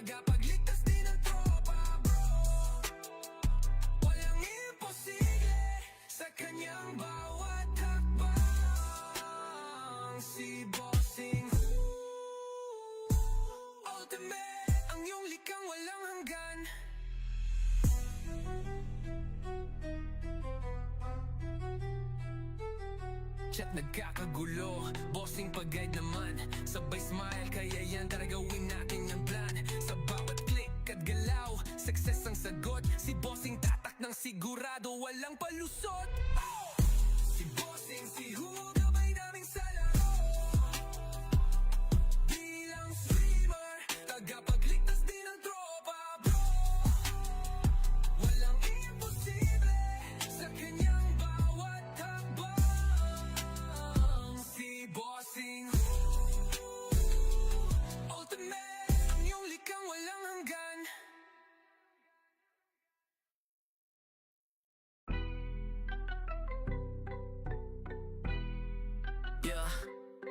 tagapagligtas din ng tropa bro. Walang imposible sa kanyang bawat hakbang. Si Bossing Ultimate, ang iyong likang walang hanggan. Chat nagkakagulo, bossing pag-guide naman. Sabay smile, kaya yan tara gawin natin yung plan. Sa bawat click at galaw, success ang sagot. Si bossing tatak ng sigurado, walang palusot. Si bossing, si Hugo, gabay naming sa laro. Bilang streamer, tagapagligtas din ng tropa bro. Walang imposible sa kanyang bawat hakbang. Si Bossing Ultimate, ang iyong likang walang hanggan. Yeah,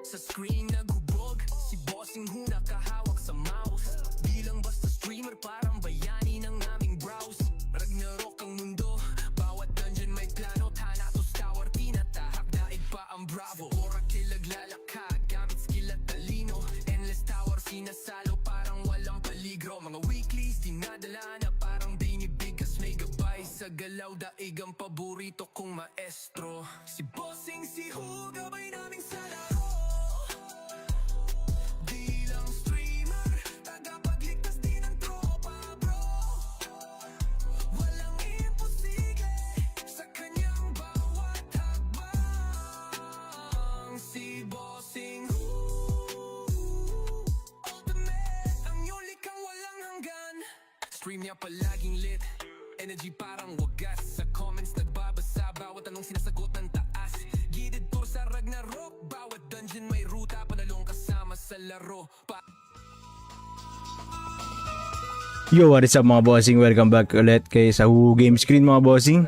sa screen naghubog, si Bossing Hu nakahawak sa mouse. Bilang basta streamer, parang bayani ng aming browse. Ragnarok ang mundo, bawat dungeon may plano. Thanatos Tower, tinatahak, daig pa ang Bravo. Oracle naglalakad, gamit skill at talino. Endless Tower, sinasalo, parang walang peligro. Mga weeklies, dinadala na parang binibigkas. May gabay sa galaw, daig ang paborito kong maestro. Si Bossing, si Hu, gabay naming sa laro. Bilang streamer, tagapagligtas din ng tropa bro. Walang imposible sa kanyang bawat hakbang. Si Bossing Ultimate, ang iyong likang walang hanggan. Stream niya palaging lit, energy parang wagas. Sa comments nagbabasa, bawat anong sinasagot ng taas. Gidid tour sa Ragnarok, bawat dungeon may ruta. Panalong kasama sa laro Yo, what is up mga bossing? Welcome back ulit kay sa Who Game Screen mga bossing.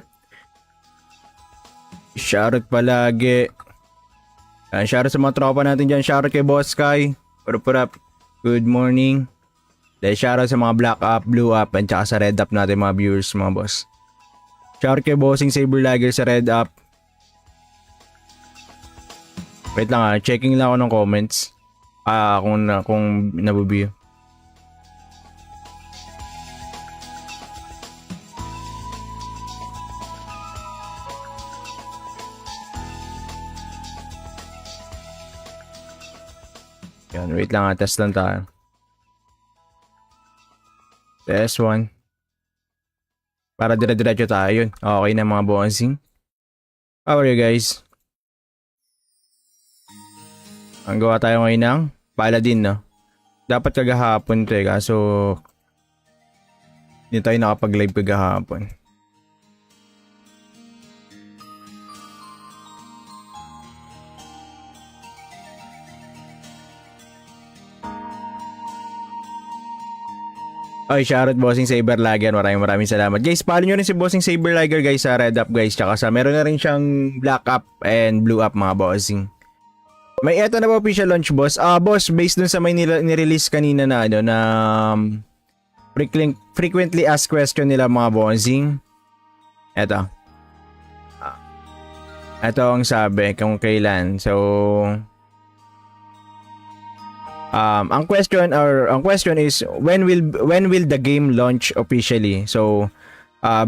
Shoutout palagi. Shoutout sa mga tropa natin dyan. Shoutout kay Boss Sky. What up? Good morning. Dahil shoutout sa mga Black Up, Blue Up, at saka sa Red Up natin mga viewers mga boss. Shoutout kay Bossing Saber Lager sa Red Up. Wait lang checking lang ako ng comments. Kung nabubiyo. Yan, wait lang test lang tayo. Test 1. Para dire-diretso tayo yun. Okay na mga bossing. How are you guys? Ang gawa tayo ngayon ng Paladin, no? Dapat kagahapon to kaso hindi tayo nakapag-live kagahapon. Ay, shoutout Bossing Saber Lager. Maraming salamat. Guys, follow nyo rin si Bossing Saber Lager guys sa Red Up guys. Tsaka sa meron na rin siyang Black Up and Blue Up mga bossing. May eto na ba official launch boss? Boss, based dun sa may nirelease kanina na na frequently asked question nila mga bossing. Eto. Eto ang sabi kung kailan. So ang question is when will the game launch officially? So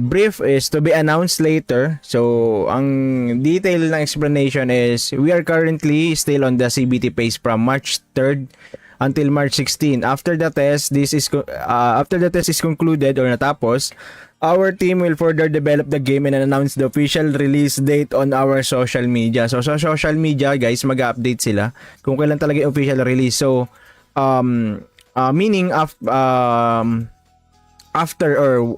brief is to be announced later. So ang detail ng explanation is we are currently still on the CBT phase from March 3rd until March 16. After the test is concluded or natapos, our team will further develop the game and announce the official release date on our social media. So sa social media guys, mag-update sila kung kailan talaga yung official release. So meaning after or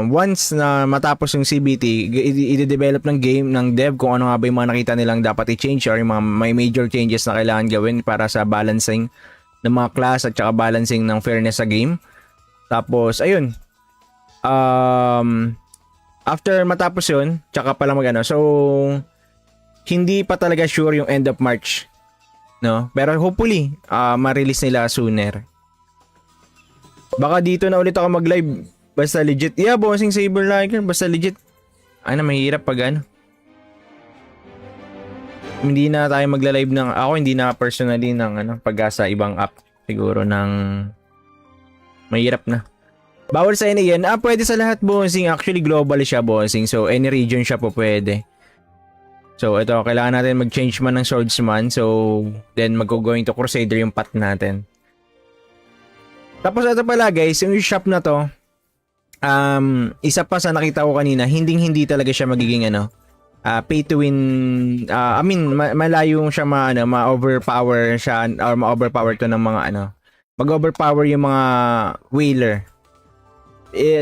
once na matapos yung CBT, i-develop ng game ng dev kung ano nga ba yung mga nakita nilang dapat i-change or yung mga may major changes na kailangan gawin para sa balancing ng mga class at saka balancing ng fairness sa game. Tapos ayun, after matapos yun, tsaka pala mag-ano. So hindi pa talaga sure yung end of March, no? Pero hopefully ma-release nila sooner. Baka dito na ulit ako mag-live. Basta legit. Yeah, bossing Saber Liker. Basta legit. Ano, mahirap pag ano. Hindi na tayo magla-live ng... Ako hindi na personally ng ano, pag sa ibang app. Siguro ng... Mahirap na. Bawal sa yan. Pwede sa lahat, bossing. Actually, global siya, bossing. So, any region siya po pwede. So, ito. Kailangan natin mag-change man ng swordsman. So, then mag-going to crusader yung path natin. Tapos ito pala guys, yung shop na to, isa pa sa nakita ko kanina, hindi talaga siya magiging ano, pay to win. I mean, malayo siya ma-overpower siya or ma-overpower to ng mga ano, mag-overpower yung mga whaler.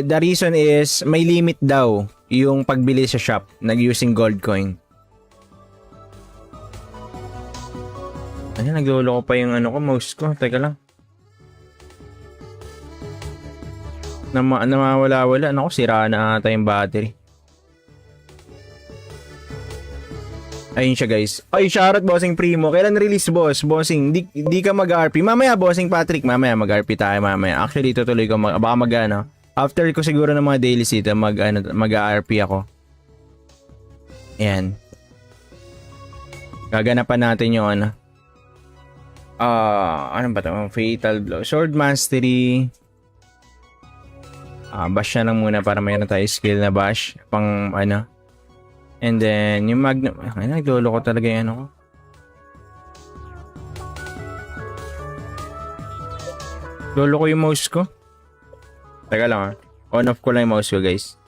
The reason is may limit daw yung pagbili sa shop nag-using gold coin. Ano, nagloloko pa yung ano ko, mouse ko. Teka lang. Namawala-wala. Naku, sira na ata yung battery. Ayun siya guys. Ay, shoutout bossing Primo. Kailan release boss? Bossing, di ka mag-RP. Mamaya bossing Patrick, mamaya mag-RP tayo mamaya. Actually, tutuloy ko. Baka mag-ano. After ko siguro ng mga dailies dito, mag-RP ako. Ayan. Gaganapan natin yung ano. Ano ba ito? Fatal Blow. Sword Mastery. Bash na lang muna para mayroon tayo skill na bash. Pang ano. And then, yung Magnum. Ay, naglolo ko talaga yung ano ko. Lolo ko yung mouse ko. Teka lang On-off ko lang yung mouse ko guys.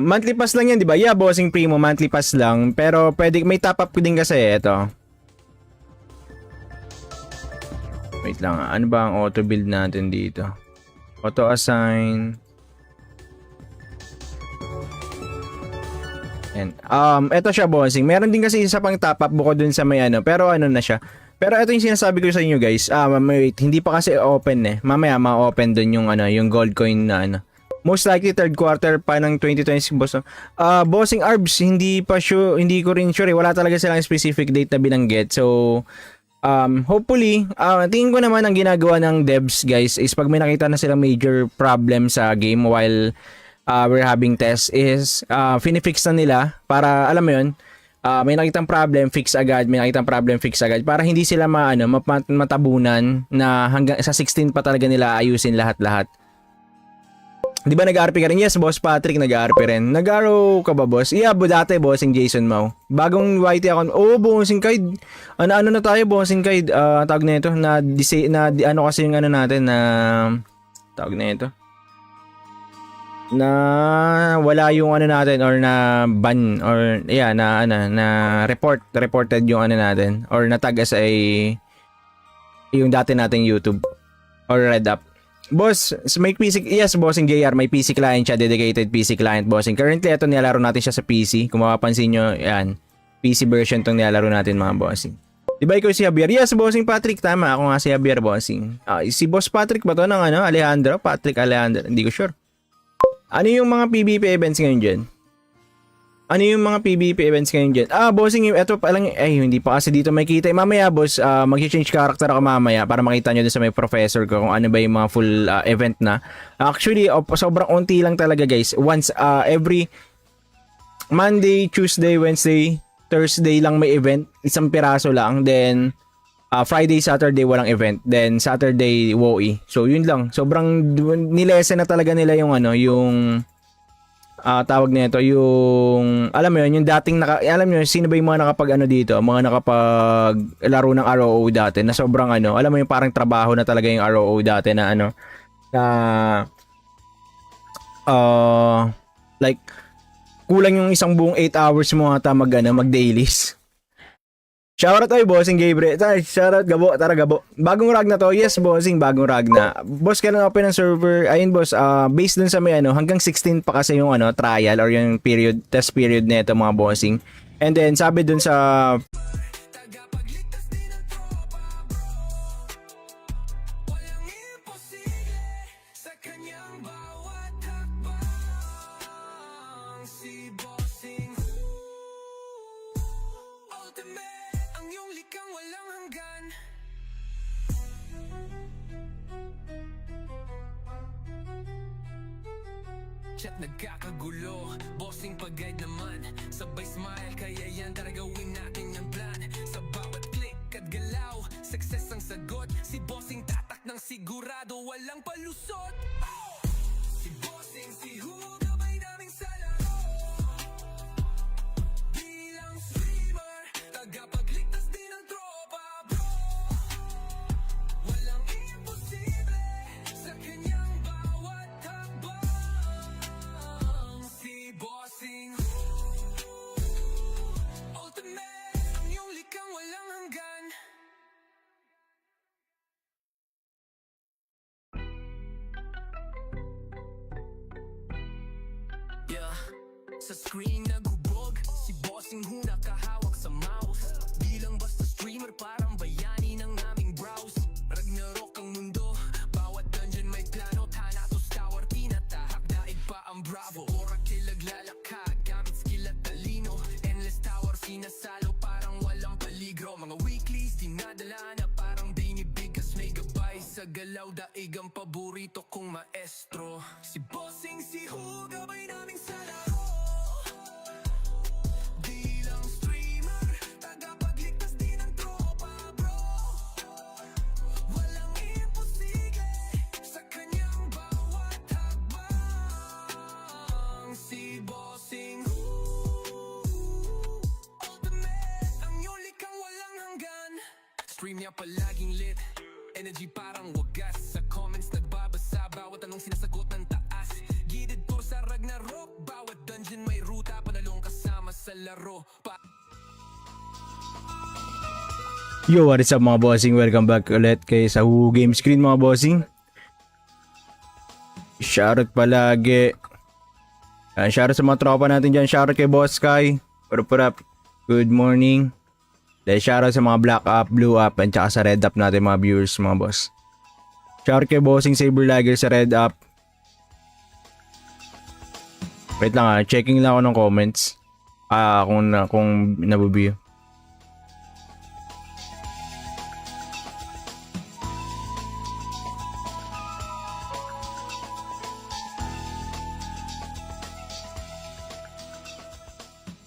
Monthly pass lang yan, di ba? Yeah, bossing Primo, monthly pass lang. Pero pwede, may top up din kasi ito. Wait lang, ano ba ang auto build natin dito? Auto assign. And ito siya bossing. Meron din kasi isa pang top up bukod dun sa may ano, pero ano na siya. Pero ito yung sinasabi ko sa inyo guys. Wait, hindi pa kasi open eh. Mamaya ma-open dun yung ano, yung gold coin na ano. Most likely third quarter pa ng 2026 boss. Bossing Arbs, hindi ko rin sure. Wala talaga silang specific date na binanggit. So, hopefully, tingin ko naman ang ginagawa ng devs guys is pag may nakita na silang major problem sa game while we're having tests is finifix na nila para alam mo yun, may nakitang problem, fix agad, may nakitang problem, fix agad para hindi sila matabunan na hanggang sa 16 pa talaga nila ayusin lahat-lahat. Di ba nag-RP ka rin? Yes, Boss Patrick, nag-RP rin. Nag-RO ka ba, boss? Yeah, dati, bossing Jason Mau. Bagong YT account. Oh, bossing Kaid. Ano na tayo, bossing Kaid? Tawag na ito, ano kasi yung ano natin na, tawag na ito. Na wala yung ano natin or na ban or yeah, na reported yung ano natin or natag as yung dati nating YouTube or Red Up. Boss, may PC, yes, bossing JR, may PC client siya, dedicated PC client, bossing. Currently, ito nilalaro natin siya sa PC. Kung mapapansin nyo, yan, PC version itong nilalaro natin mga bossing. Diba ikaw si Javier? Yes, bossing Patrick, tama. Ako nga si Javier, bossing. Si Boss Patrick ba to ng ano? Alejandro? Patrick Alejandro? Hindi ko sure. Ano yung mga PvP events ngayon dyan? Ano yung mga PvP events ngayon dyan? Bossing, ito pa lang, hindi pa kasi dito makita. Mamaya, boss, mag-change character ako mamaya para makita nyo dun sa may professor ko kung ano ba yung mga full event na. Actually, sobrang unti lang talaga, guys. Once, every Monday, Tuesday, Wednesday, Thursday lang may event. Isang piraso lang. Then, Friday, Saturday, walang event. Then, Saturday, WoE. So, yun lang. Sobrang nilesen na talaga nila yung ano, yung tawag nito yung alam mo yun yung dating alam niyo sino ba yung mga nakapag ano dito mga nakapag laro ng ROO dati na sobrang ano alam mo yung parang trabaho na talaga yung ROO dati na ano na like kulang yung isang buong 8 hours mo ata mag dailies. Shoutout tayo, bossing Gabriel. Shoutout, Gabo. Tara, Gabo. Bagong rag na to. Yes, bossing, bagong rag na. Boss, kailan open ng server? Ayun, boss. Based dun sa may ano, hanggang 16 pa kasi yung ano, trial or yung test period nito mga bossing. And then, sabi dun sa Chat nagkakagulo, bossing pag-guide naman. Sabay smile, kaya yan tara gawin natin yung plan. Sa bawat click at galaw, success ang sagot. Si bossing tatak ng sigurado, walang palusot. Si bossing, si Hu, gabay namin sa laro. Bilang streamer, tagapagligtas din ng tropa, bro. Walang imposible sa kanyang bawat hakbang. Si bossing Hu, ultimate, ang iyong likang walang hanggan. Yeah. Sa screen naghubog, si bossing Hu nakahawak sa mouse. Bilang basta streamer, parang bayani ng aming browse. Ragnarok ang mundo, bawat dungeon may plano. Thanatos Tower, tinatahak, daig pa ang Bravo. Sa Oracle naglalakad, gamit skill at talino. Endless Tower, sinasalo, parang walang peligro. Mga weeklies, dinadala na parang daily bigas. May gabay sa galaw, daig ang paborito kong maestro. Si bossing, si Hu, gabay naming sa laro. Bilang streamer, tagapagligtas din ng tropa, bro. Walang imposible sa kanyang bawat hakbang. Si bossing Hu, ultimate, ang iyong likang walang hanggan. Stream niya palaging lit, energy parang wagas. Sa comments nagbabasa, bawat tanong sinasagot ng taas. Gidid tour sa Ragnarok, bawat dungeon may ruta. Panalong kasama sa laro Yo, what is up mga bossing? Welcome back ulit kay sa Hu Game Screen mga bossing. Shoutout palagi. Shoutout sa mga tropa natin dyan. Shoutout kay Boss Sky. What up? Good morning. Dahil shoutout sa mga Black Up, Blue Up, at saka sa Red Up natin mga viewers mga boss. Shoutout kay Bossing Saber Lager sa Red Up. Wait lang checking lang ako ng comments. Kung nabubiyo.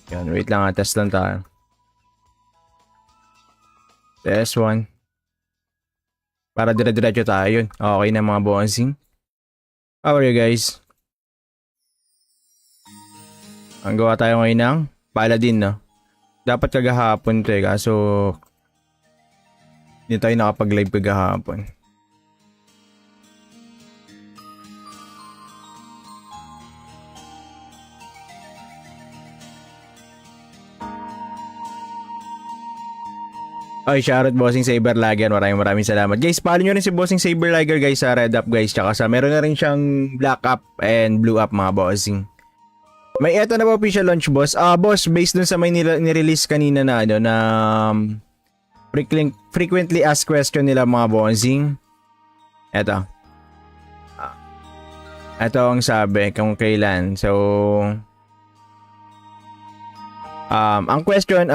Yan, wait lang test lang tayo. Test 1. Para dire-diretso tayo yun. Okay na mga bossing. How are you guys? Ang gawa tayo ngayon ng Paladin, no? Dapat kagahapon to kaso hindi tayo nakapag-live kagahapon. Ay, shoutout Bossing Saber Lager. Maraming salamat. Guys, follow nyo rin si Bossing Saber Lager guys sa Red Up guys. Tsaka sa meron na rin siyang Black Up and Blue Up mga bossing. May eto na ba official launch boss? Boss, based dun sa may nirelease kanina na ano na frequently asked question nila mga bossing. Eto. Eto ang sabi kung kailan. So ang question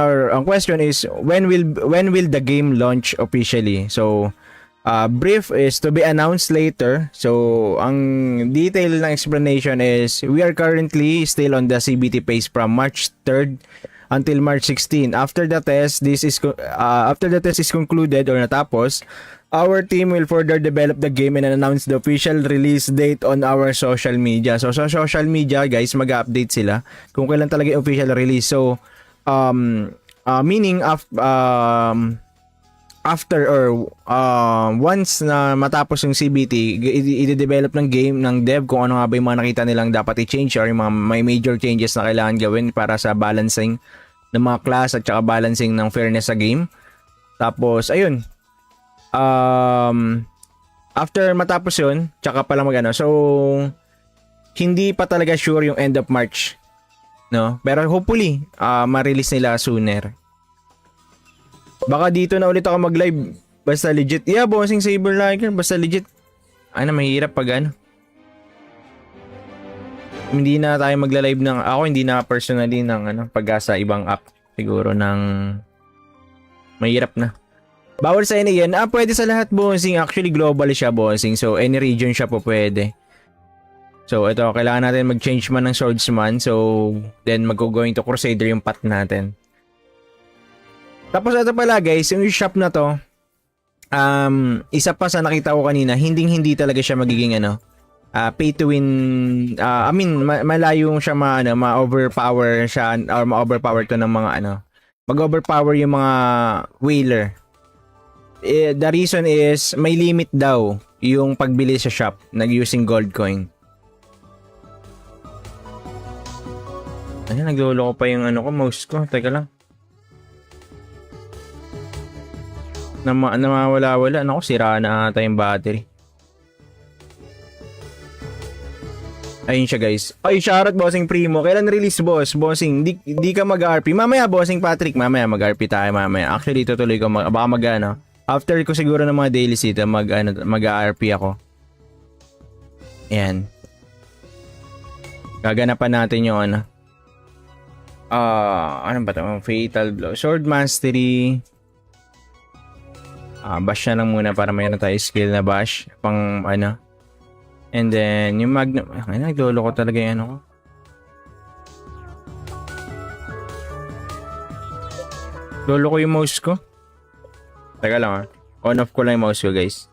is when will the game launch officially? So brief is to be announced later. So ang detail ng explanation is we are currently still on the CBT phase from March 3rd until March 16. After the test is concluded or natapos, our team will further develop the game and announce the official release date on our social media. So sa social media, guys, mag-update sila kung kailan talaga yung official release. So meaning after or once na matapos yung CBT, i-develop ng game ng dev kung ano nga ba yung mga nakita nilang dapat i-change or yung mga may major changes na kailangan gawin para sa balancing ng mga class at saka balancing ng fairness sa game. Tapos ayun, after matapos yun, tsaka pala magano. So hindi pa talaga sure yung end of March, no? Pero hopefully ma-release nila sooner. Baka dito na ulit ako mag-live. Basta legit. Yeah, Bossing Saber Lager. Basta legit. Ano, mahirap pag ano. Hindi na tayo magla-live ng... Ako hindi na personally ng ano, pag sa ibang app. Siguro ng... Mahirap na. Bawal sa any yan. Pwede sa lahat, bossing. Actually, global siya, bossing. So, any region siya po pwede. So, ito, kailangan natin mag-change man ng swordsman. So, then mag-going to crusader yung path natin. Tapos, ito pala, guys, yung shop na to, isa pa sa nakita ko kanina, hindi talaga siya magiging, pay to win. I mean, malayo siya ma-overpower siya, or ma-overpower to ng mga, mag-overpower yung mga whaler. The reason is may limit daw yung pagbili sa shop nag-using gold coin. Ayun, naglolo ko pa yung mouse ko. Teka lang. Namawala-wala. Naku, sira na ata yung battery. Ayun siya, guys. Ay, shoutout bossing Primo. Kailan release, boss? Bossing, di ka mag-RP. Mamaya, bossing Patrick. Mamaya, mag-RP tayo mamaya. Actually, tutuloy ko. Baka after ko siguro ng mga dailies dito, mag-RP ako. Ayan. Gaganapan natin yung ano ba ito? Fatal Blow. Sword Mastery. Bash na lang muna para mayroon tayo skill na bash. Pang And then, yung Magnum. Ay, naglolo ko talaga yung ko. Lolo ko yung mouse ko. Teka lang On-off ko lang yung mouse ko, guys.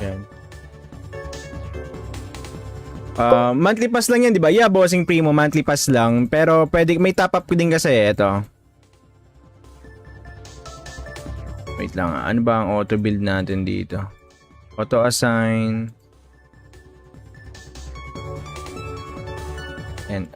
Yan. Monthly pass lang yan, di ba? Yeah, bossing Primo, monthly pass lang. Pero pwede, may top up din kasi ito. Wait lang, ano ba ang auto build natin dito? Auto assign. And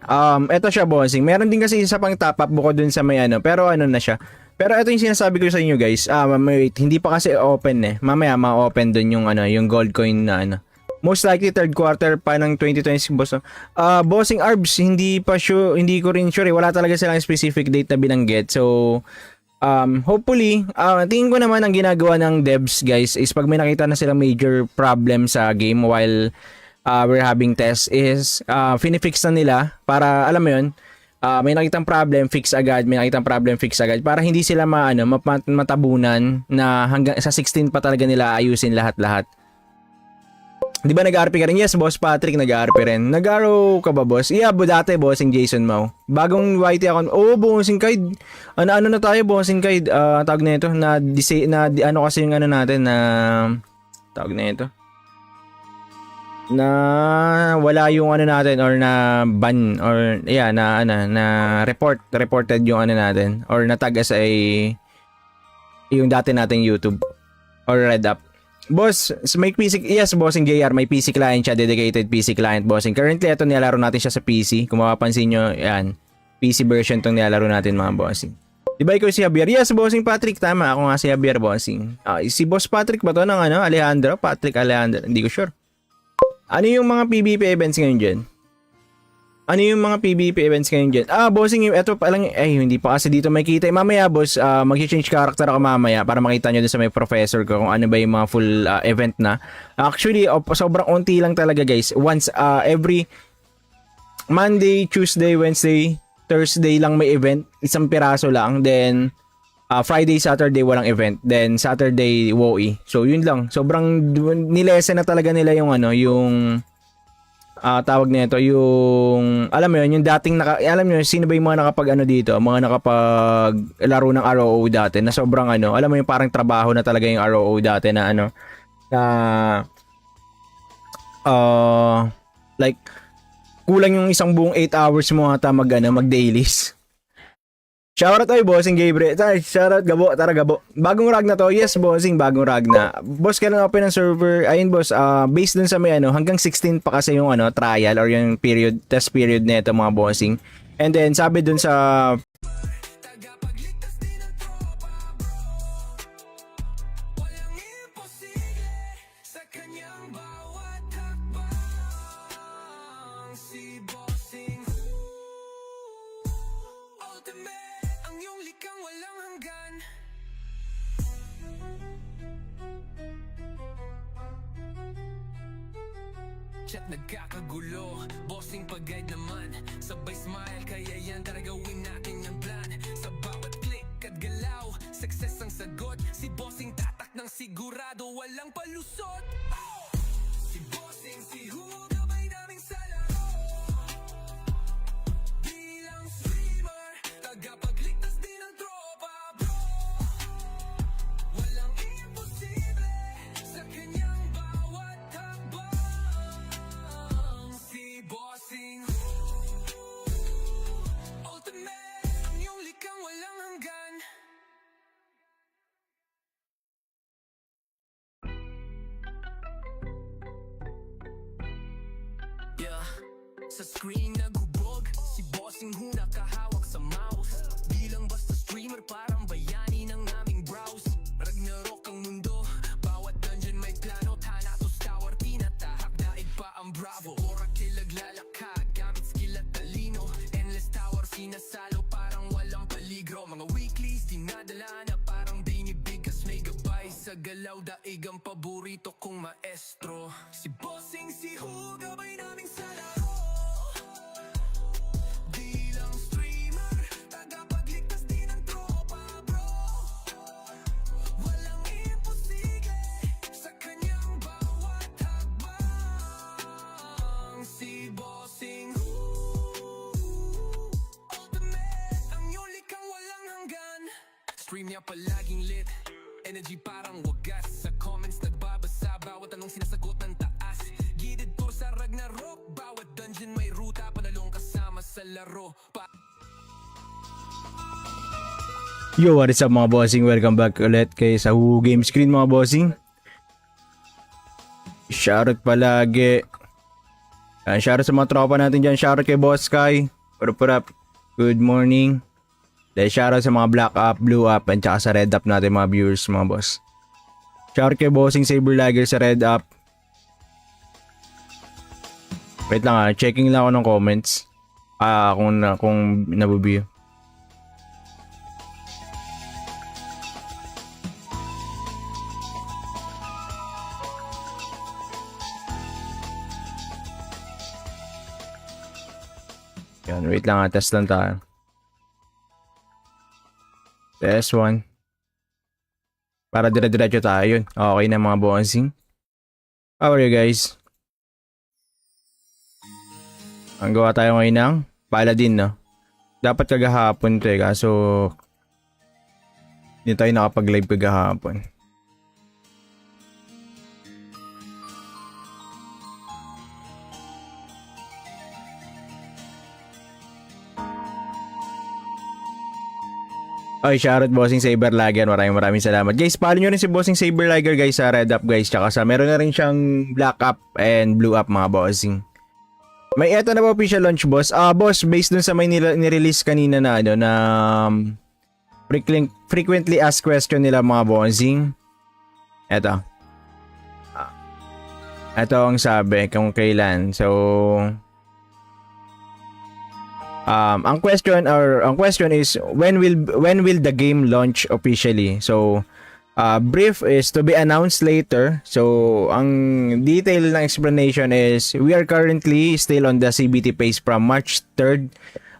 ito siya, bossing. Meron din kasi isa pang top up bukod dun sa may pero na siya. Pero ito yung sinasabi ko sa inyo, guys. Wait, hindi pa kasi open Mamaya ma-open dun yung yung gold coin na Most likely third quarter pa ng 2026, boss. Bossing Arbs, hindi ko rin sure. Wala talaga silang specific date na binanggit. So, hopefully, tingin ko naman ang ginagawa ng devs, guys, is pag may nakita na silang major problem sa game while we're having tests is finifix na nila para, alam mo yun, may nakitang problem, fix agad, may nakitang problem, fix agad para hindi sila matabunan na hanggang sa 16 pa talaga nila ayusin lahat-lahat. Di ba nag-RP ka rin? Yes, Boss Patrick, nag-RP rin. Nag-RO ka ba, boss? Yeah, dati, bossing Jason Mau. Bagong YT account. Bossing Kaid. Ano na tayo, bossing Kaid? Tawag na ito. Kasi yung natin na... Tawag na ito. Na wala yung natin or na ban or yeah, na reported yung natin or natag as yung dati nating YouTube or Red Up. Boss, may PC, yes, bossing JR, may PC client siya, dedicated PC client, bossing. Currently, ito nilalaro natin siya sa PC. Kung mapapansin nyo, yan, PC version itong nilalaro natin, mga bossing. Diba ikaw si Javier? Yes, bossing Patrick, tama. Ako nga si Javier, bossing. Si Boss Patrick ba to ng Alejandro? Patrick Alejandro, hindi ko sure. Ano yung mga PvP events ngayon dyan? Bossing, eto pa lang, hindi pa kasi dito makita. Mamaya, boss, mag-change character ako mamaya para makita nyo din sa may professor ko kung ano ba yung mga full event na. Actually, sobrang unti lang talaga, guys. Once, every Monday, Tuesday, Wednesday, Thursday lang may event. Isang piraso lang. Then, Friday, Saturday, walang event. Then, Saturday, WoE. So, yun lang. Sobrang nilesen na talaga nila yung tawag nito yung alam mo yun yung dating alam niyo sino ba yung mga nakapag dito mga nakapag laro ng ROO dati na sobrang alam mo yung parang trabaho na talaga yung ROO dati na like kulang yung isang buong 8 hours mo ata mag dailies. Shoutout ay bossing Gabriel. Shoutout Gabo, tara Gabo. Bagong rag na to. Yes, bossing, bagong rag na. Boss, kailan open ng server? Ayun, boss, based dun sa may hanggang 16 pa kasi yung trial or yung test period nito mga bossing. And then sabi dun sa tagapagligtas din ang tropa, bro. Walang imposible sa kanyang bawat hakbang. Si bossing ultimate, ang iyong likang walang hanggan. chat nagkakagulo. Bossing pag-guide naman, sabay smile, kaya yan tara gawin natin yung plan. Sa bawat click at galaw, success ang sagot. Si bossing tatak ng sigurado, walang palusot. Si bossing, si Hugo, gabay naming sa laro. Bilang streamer, tagapagligtas din ng tropa, bro. Walang imposible sa kanyang bawat hakbang. Si bossing ultimate, ang iyong likang walang hanggan. Yeah, sa screen naghubog, si bossing Hu nakahawak sa mouse. Bilang basta streamer, parang bayani ng aming browse. Ragnarok ang mundo, bawat dungeon may plano. Thanatos Tower, tinatahak, daig pa ang Bravo. Oracle naglalakad, gamit skill at talino. Endless Tower, sinasalo, parang walang peligro. Mga weeklies, dinadala na parang binibigas. May gabay sa galaw, daig ang paborito kong maestro. Si bossing, si Hu, gabay naming sa laro. Bilang streamer, tagapagligtas din ng tropa, bro. Walang imposible sa kanyang bawat hakbang. Si bossing ultimate, ang iyong likang walang hanggan. Stream niya palaging lit, energy parang wagas. Sa comments nagbabasa, bawat anong sinasagot ng taas. Gidid tour sa Ragnarok, bawat dungeon may ruta. Panalong kasama sa laro. Yo, what is up mga bossing? Welcome back ulit kay sa Who Game Screen mga bossing. Shoutout palagi. Shoutout sa mga tropa natin dyan. Shoutout kay Boss Sky. What up? Good morning. Dahil shoutout sa mga Black Up, Blue Up, at saka sa Red Up natin mga viewers mga boss. Shoutout kay Bossing Saber Lager sa Red Up. Wait lang checking lang ako ng comments. Kung nabubiyo. Yan, wait lang test lang tayo. Test 1. Para dire-diretso tayo yun. Okay na mga bossing. How are you guys? Ang gawa tayo ngayon ng Paladin, no? Dapat kagahapon to kaso hindi tayo nakapag-live kagahapon. Ay, shoutout Bossing Saber Lager. Maraming salamat. Guys, follow nyo rin si Bossing Saber Lager guys sa Red Up guys. Tsaka sa meron na rin siyang Black Up and Blue Up mga bossing. May eto na ba official launch boss? Boss, based dun sa may nirelease kanina na na frequently asked question nila mga bossing. Eto. Eto ang sabi kung kailan. So ang question is when will the game launch officially? So brief is to be announced later. So ang detail ng explanation is we are currently still on the CBT phase from March 3rd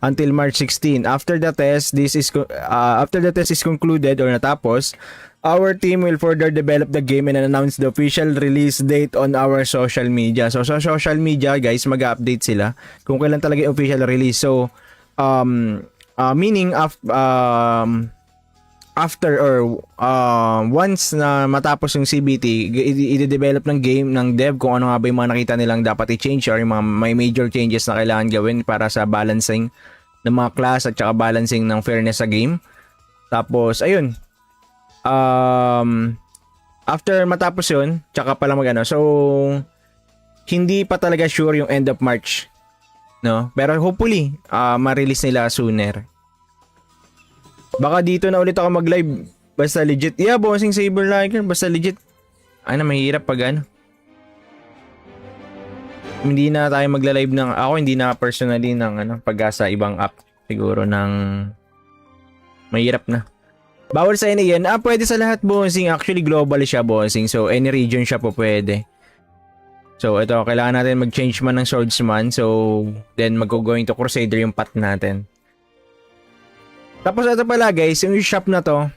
until March 16. After the test is concluded or natapos, our team will further develop the game and announce the official release date on our social media. So sa social media, guys, mag-update sila kung kailan talaga yung official release. So meaning after or once na matapos yung CBT, i-develop ng game ng dev kung ano nga ba yung mga nakita nilang dapat i-change or yung mga may major changes na kailangan gawin para sa balancing ng mga class at saka balancing ng fairness sa game. Tapos ayun, after matapos yun, tsaka pala mag-ano. So hindi pa talaga sure yung end of March, no? Pero hopefully ma-release nila sooner. Baka dito na ulit ako mag-live. Basta legit. Yeah, Bossing Saber Lager. Basta legit. Ano, mahirap pag ano. Hindi na tayo magla-live ng... Ako hindi na personally ng pag sa ibang app. Siguro ng... Mahirap na. Bawal sa yan. Pwede sa lahat, Bossing. Actually, global siya, Bossing. So, any region siya po pwede. So, ito, kailangan natin mag-change man ng swordsman. So, then mag-going to Crusader yung path natin. Tapos, ito pala guys, yung shop na to,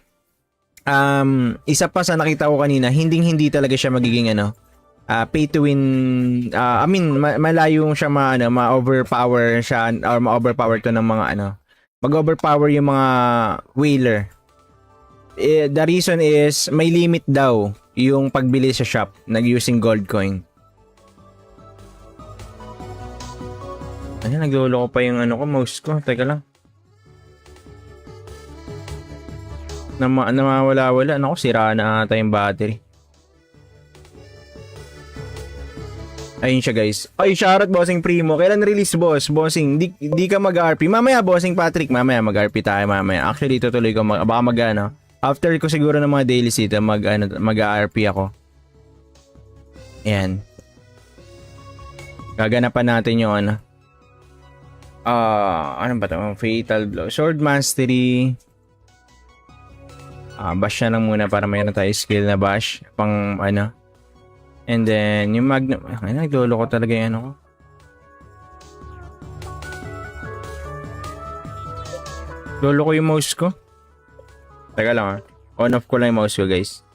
isa pa sa nakita ko kanina, hindi talaga siya magiging pay to win. I mean, malayo siya ma-overpower siya or ma-overpower to ng mga mag-overpower yung mga whaler. The reason is may limit daw yung pagbili sa shop nag-using gold coin. Ayan, nagloloko pa yung mouse ko. Teka lang. Namawala-wala. Naku, sira na ata yung battery. Ayun siya guys. Ay, shoutout Bossing Primo. Kailan release boss? Bossing, di ka mag-RP. Mamaya Bossing Patrick, mamaya mag-RP tayo mamaya. Actually, tutuloy ko. Baka after ko siguro ng mga dailies dito, mag-RP ako. Ayan. Gaganapan natin yung ano ba ito? Fatal Blow. Sword Mastery. Bash na lang muna para mayroon tayo skill na bash. Pang And then, yung Magnum. Ay, naglolo ko talaga yung ko. Lolo ko yung mouse ko. Teka lang On-off ko lang yung mouse ko guys.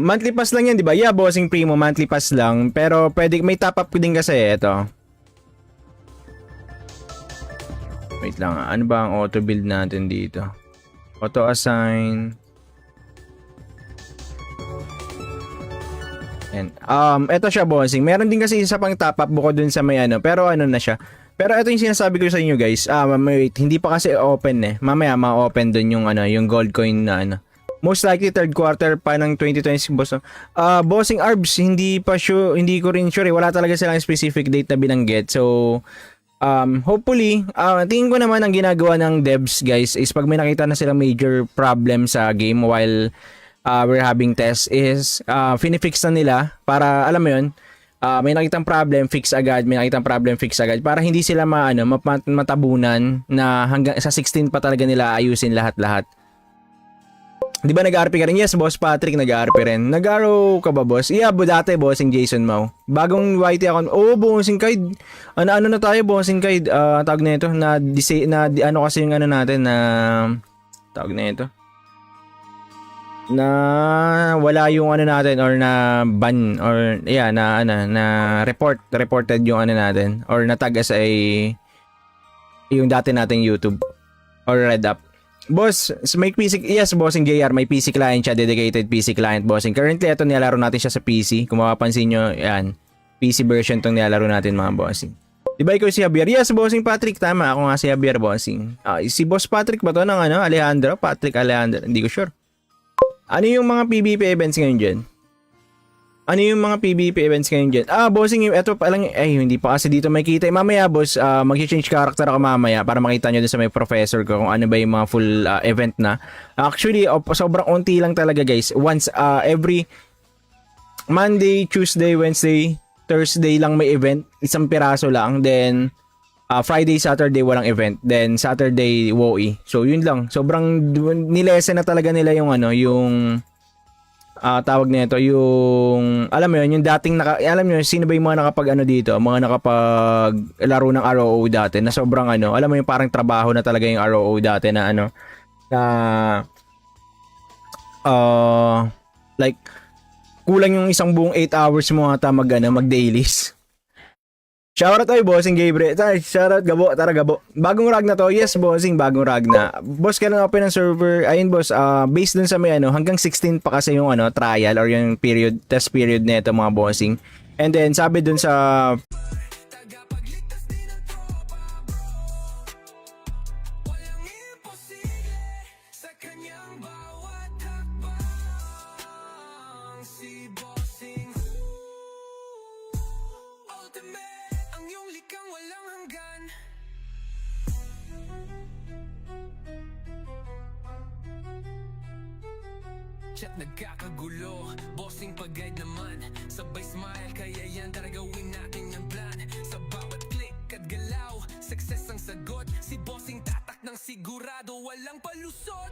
Monthly pass lang yan, di ba? Yeah, Bossing Primo, monthly pass lang. Pero pwede, may top up din kasi ito. Wait lang, ano ba ang auto build natin dito? Auto assign. And ito siya Bossing. Meron din kasi isa pang top up bukod dun sa may pero na siya. Pero ito yung sinasabi ko sa inyo guys. Wait, hindi pa kasi open eh. Mamaya ma-open dun yung yung gold coin na Most likely third quarter pa ng 2026 boss. Bossing Arbs, hindi ko rin sure. Wala talaga silang specific date na binanggit. So hopefully, tingin ko naman ang ginagawa ng devs guys is pag may nakita na silang major problem sa game while we're having tests is finifix na nila para alam mo yun, may nakitang problem, fix agad, may nakitang problem, fix agad para hindi sila matabunan na hanggang sa 16 pa talaga nila ayusin lahat-lahat. Di ba nag-RP ka rin? Yes, Boss Patrick, nag-RP rin. Nag-RO ka ba, boss? Yeah, dati, Bossing Jason Mau. Bagong YT account. Oh, Bossing Kaid. Ano na tayo, Bossing Kaid? Tawag na ito, kasi yung natin na, tawag na ito. Na wala yung natin or na ban or na reported yung natin or na-tag as yung dati nating YouTube or Red Up. Boss, may PC, yes, Bossing JR, may PC client siya, dedicated PC client, Bossing. Currently, ito nilalaro natin siya sa PC. Kung mapapansin nyo, yan, PC version itong nilalaro natin mga Bossing. Diba ikaw si Javier? Yes, Bossing Patrick, tama. Ako nga si Javier, Bossing. Si Boss Patrick ba to ng Alejandro? Patrick Alejandro, hindi ko sure. Ano yung mga PvP events ngayon dyan? Ano yung mga PvP events ngayon dyan? Bossing, ito pa lang, hindi pa kasi dito makita. Mamaya, boss, mag-change character ako mamaya para makita nyo dun sa may professor ko kung ano ba yung mga full event na. Actually, sobrang unti lang talaga, guys. Once, every Monday, Tuesday, Wednesday, Thursday lang may event. Isang piraso lang. Then, Friday, Saturday, walang event. Then, Saturday, WoE. So, yun lang. Sobrang nilesen na talaga nila yung yung tawag nito yung alam mo yun yung dating alam niyo sino ba yung mga nakapag dito mga nakapag laro ng ROO dati na sobrang alam mo yung parang trabaho na talaga yung ROO dati na na like kulang yung isang buong 8 hours mo ata mag dailies. Shoutout tayo, Bossing Gabriel. Shoutout, Gabo. Tara, Gabo. Bagong rag na to. Yes, Bossing, bagong rag na. Boss, kailan open ng server? Ayun, boss. Based dun sa may hanggang 16 pa kasi yung trial or yung test period na ito, mga Bossing. And then, sabi dun sa tagapagligtas din ang tropa, walang imposible sa kanyang bawat hakbang. Si Bossing Ultimate, ang iyong likang walang hanggan. chat nagkakagulo. Bossing pag-guide naman, sabay smile, kaya yan tara gawin natin yung plan. Sa bawat click at galaw, success ang sagot. Si bossing tatak ng sigurado, walang palusot.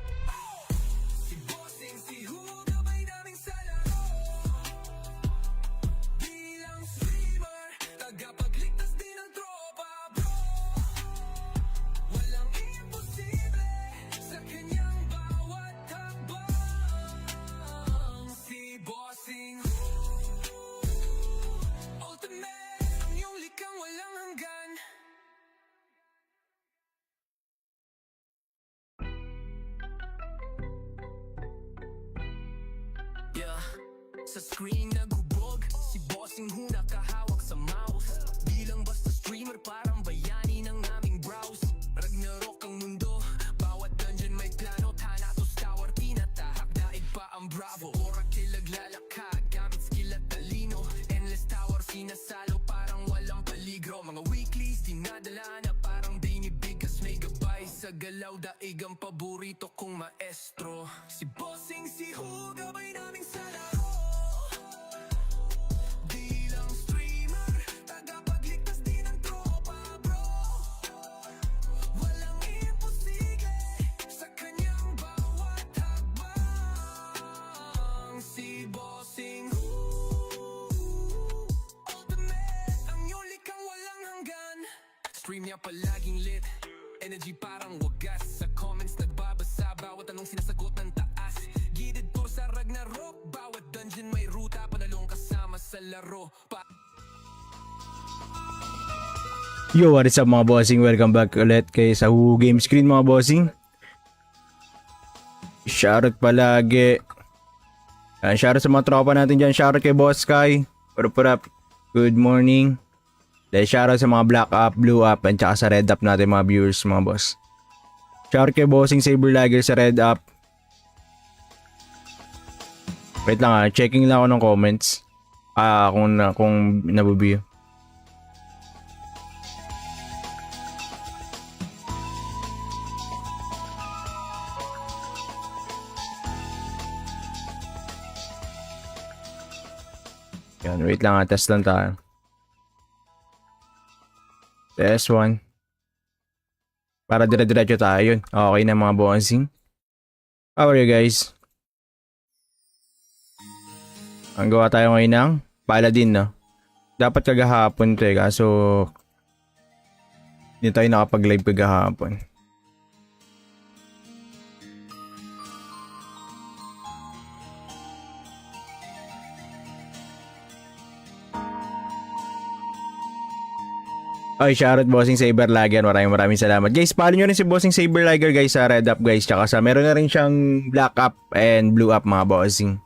Si bossing, si gabay namin sa laro. Bilang streamer, tagapagligtas din ng tropa, bro. Walang imposible sa kanyang bawat hakbang. Si bossing ultimate, ang iyong likang walang hanggan. Yeah, sa screen naghubog, si bossing nakahawak sa mouse. Bilang basta streamer, parang bayani ng aming browse. Ragnarok ang mundo, bawat dungeon may plano. Thanatos Tower, tinatahak, daig pa ang bravo. Sa Oracle naglalakad, gamit skill at talino. Endless tower, sinasalo, parang walang paligro. Mga weeklies, dinadala na parang dinibigas. May gabay sa galaw, daig ang paborito kong maestro. Si bossing, si gabay naming sa laro. Bilang streamer, tagapagligtas din ng tropa, bro. Walang imposible sa kanyang bawat hakbang. Si bossing ultimate, ang iyong likang walang hanggan. Stream niya palaging lit, energy parang wagas. Sa comments nagbabasa, bawat anong sinasagot ng taas. Gidid to sa Ragnarok, bawat dungeon may ruta. Panalong kasama sa laro Yo, what is up mga bossing? Welcome back ulit kay sa Who Game Screen mga bossing. Shoutout palagi. Shoutout sa mga tropa natin dyan. Shoutout kay Boss Sky. What up? Good morning. Dahil shoutout sa mga Black Up, Blue Up, at saka sa Red Up natin mga viewers mga boss. Shoutout kay Bossing Saber Lager sa Red Up. Wait lang checking lang ako ng comments. Kung nabubiyo. Yan, wait lang test lang tayo. Test 1. Para dire-diretso tayo yun. Okay na mga bossing. How are you guys? Ang gawa tayo ngayon ng Paladin, no? Dapat kagahapon to kaso hindi tayo nakapag-live kagahapon. Ay, shoutout Bossing Saber Lager. Maraming salamat. Guys, follow nyo rin si Bossing Saber Lager guys sa Red Up guys. Tsaka sa meron na rin siyang Black Up and Blue Up mga bossing.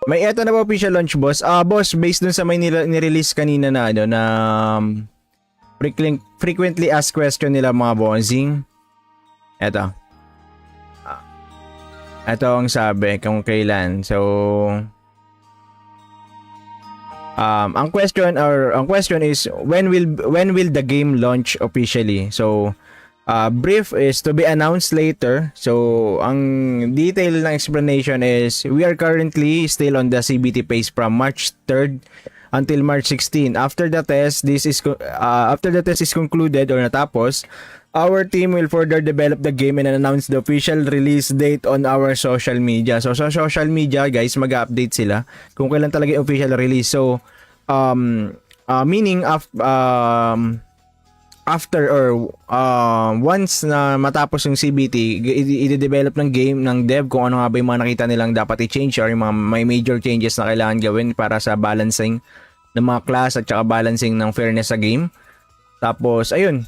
May eto na ba official launch boss? Boss, based dun sa may nirelease kanina na ano na frequently asked question nila mga bossing. Eto. Eto ang sabi kung kailan. So ang question is when will the game launch officially? So brief is to be announced later. So ang detail ng explanation is we are currently still on the CBT phase from March 3rd until March 16. After the test is concluded or natapos, our team will further develop the game and announce the official release date on our social media. So sa social media, guys, mag-update sila kung kailan talaga yung official release. So meaning after or once na matapos yung CBT, i-develop ng game ng dev kung ano nga ba yung mga nakita nilang dapat i-change or yung mga may major changes na kailangan gawin para sa balancing ng mga class at saka balancing ng fairness sa game. Tapos ayun,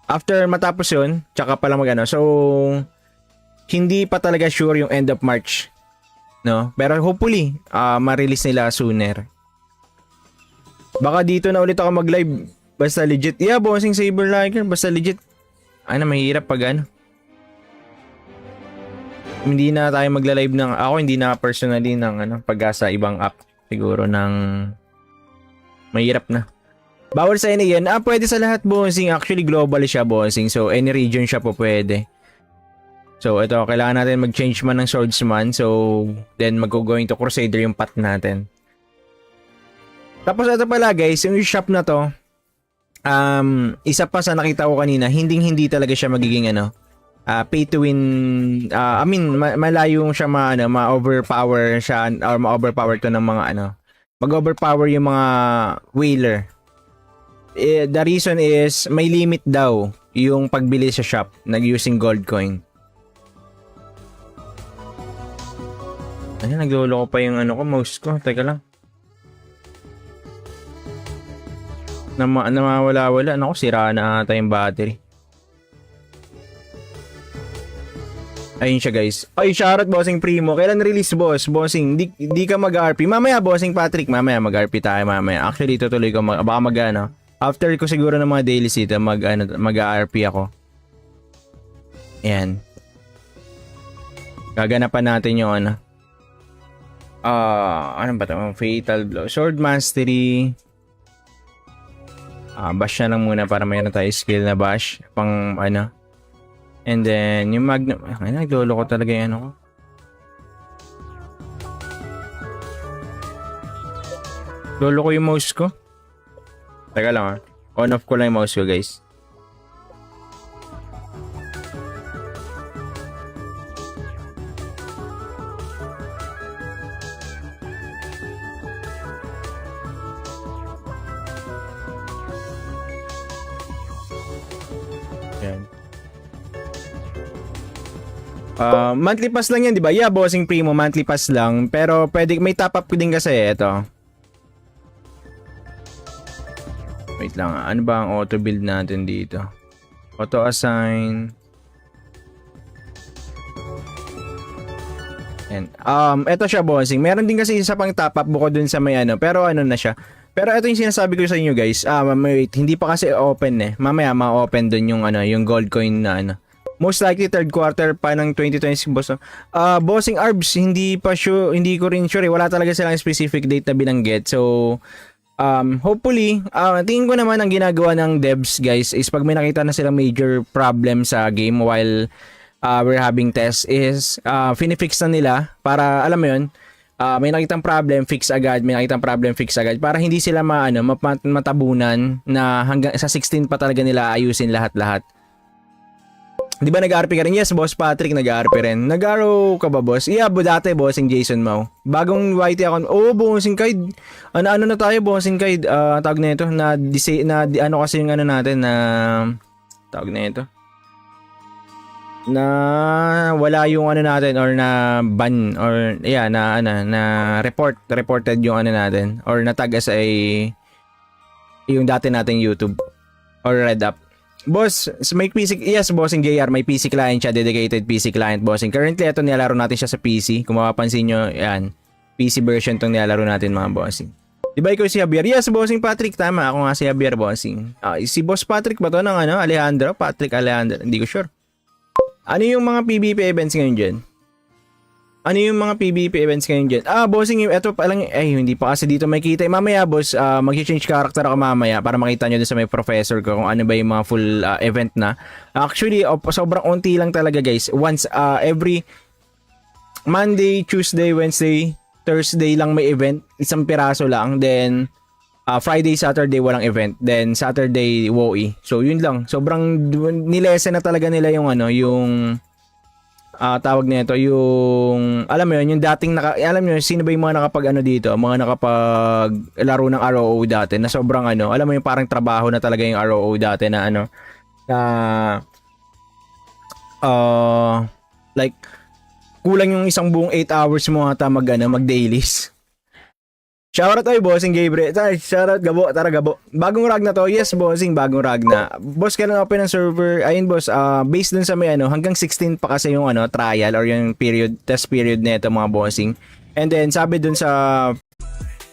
after matapos yun, tsaka pala magano. So hindi pa talaga sure yung end of March, no? Pero hopefully ma-release nila sooner. Baka dito na ulit ako mag-live basta legit. Yeah, Bossing Saber Lager, basta legit. Ano, mahirap pag ano. Hindi na tayo magla-live ng hindi na personally ng ano, pag-asa ibang app siguro ng mahirap na. Bawal sa any yan. Pwede sa lahat, Bossing. Actually, global siya, Bossing. So, any region siya po pwede. So, ito, kailangan natin mag-change man ng swordsman. So, then mag-going to crusader yung path natin. Tapos, ito pala guys, yung shop na to, isa pa sa nakita ko kanina, hindi talaga siya magiging pay to win. I mean, malayo siya ma-overpower siya or ma-overpower to ng mga mag-overpower yung mga whaler. The reason is may limit daw yung pagbili sa shop nag-using gold coin. Ayun, naglolo ko pa yung mouse ko. Teka lang. Namawala-wala. Naku, sira na ata yung battery. Ayun siya guys. Ay, shoutout Bossing Primo. Kailan release boss? Bossing, di ka mag-RP. Mamaya Bossing Patrick, mamaya mag-RP tayo mamaya. Actually, tutuloy ko baka after ko siguro ng mga dailies dito, mag-RP ako. Ayan. Gaganapan natin yung ano ba ito? Fatal Blow. Sword Mastery. Bash na lang muna para mayroon tayo skill na bash. Pang And then, yung Magnum. Ay, naglolo ko talaga yung ko. Lolo ko yung mouse ko. Teka lang On-off ko lang yung mouse ko guys. Yan. Monthly pass lang yan, di ba? Yeah, Bossing Primo, monthly pass lang. Pero pwede, may top up din kasi ito. Wait lang, ano ba ang auto build natin dito? Auto assign. Yan. Ito siya, Bossing. Meron din kasi isa pang top up bukod dun sa may pero na siya. Pero ito yung sinasabi ko sa inyo guys. Wait, hindi pa kasi open eh. Mamaya ma-open dun yung yung gold coin na Most likely third quarter pa ng 2026 boss. Bossing Arbs, hindi ko rin sure. Wala talaga silang specific date na binanggit. So hopefully, tingin ko naman ang ginagawa ng devs guys is pag may nakita na silang major problem sa game while we're having tests is finifix na nila para alam mo yun, may nakitang problem, fix agad, may nakitang problem, fix agad para hindi sila matabunan na hanggang sa 16 pa talaga nila ayusin lahat-lahat. Di ba nag-RP ka rin? Yes, Boss Patrick, nag-RP rin. Nag-RO ka ba, boss? Yeah, dati, Bossing Jason Mau. Bagong YT account. Bossing Kaid. Ano na tayo, Bossing Kaid? Tawag na ito. Kasi yung natin na... Tawag na ito. Na wala yung natin or na ban or yeah, na reported yung natin or natag as yung dati nating YouTube or Red Up. Boss, may PC, yes, Bossing JR, may PC client siya, dedicated PC client, Bossing. Currently, ito nilalaro natin siya sa PC. Kung mapapansin nyo, yan, PC version itong nilalaro natin, mga Bossing. Diba ikaw si Javier? Yes, Bossing Patrick, tama. Ako nga si Javier, Bossing. Si Boss Patrick ba to ng Alejandro? Patrick Alejandro, hindi ko sure. Ano yung mga PvP events ngayon dyan? Bossing, eto pa lang, hindi pa kasi dito makita. Mamaya, boss, mag-change character ako mamaya para makita nyo din sa may professor ko kung ano ba yung mga full event na. Actually, sobrang unti lang talaga, guys. Once, every Monday, Tuesday, Wednesday, Thursday lang may event. Isang piraso lang. Then, Friday, Saturday, walang event. Then, Saturday, WoE. So, yun lang. Sobrang nilesen na talaga nila yung tawag nito yung alam mo yun yung dating alam niyo sino ba yung mga nakapag dito mga nakapag laro ng ROO dati na sobrang alam mo yung parang trabaho na talaga yung ROO dati na like kulang yung isang buong 8 hours mo ata mag dailies. Shoutout ay Bossing Gabriel. Shoutout Gabo, tara Gabo. Bagong rag na to. Yes, Bossing, bagong rag na. Boss, kailan open ng server? Ayun, boss, based dun sa may hanggang 16 pa kasi yung trial or yung test period nito mga Bossing. And then sabi dun sa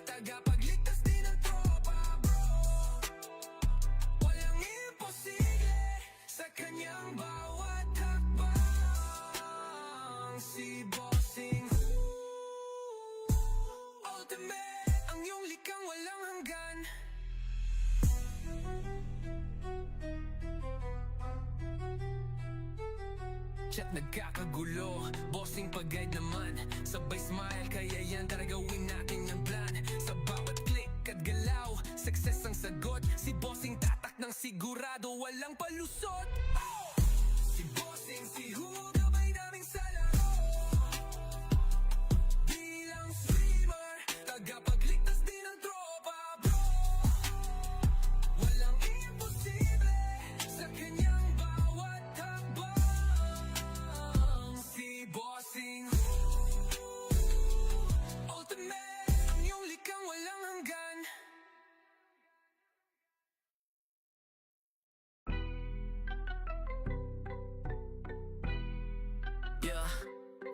tagapagligtas din ang tropa, bro. Walang imposible sa kanyang bawat hakbang. Si Bossing Ultimate, ang iyong likang walang hanggan. chat nagkakagulo. Bossing pag-guide naman, sabay smile, kaya yan tara gawin natin yung plan. Sa bawat click at galaw, success ang sagot. Si bossing tatak ng sigurado, walang palusot. Si bossing, si Hugo, gabay naming sa laro. Bilang streamer, tagapagligtas din ng tropa, bro. Walang imposible sa kanyang bawat hakbang. Si bossing ultimate, ang iyong likang walang hanggan. Yeah,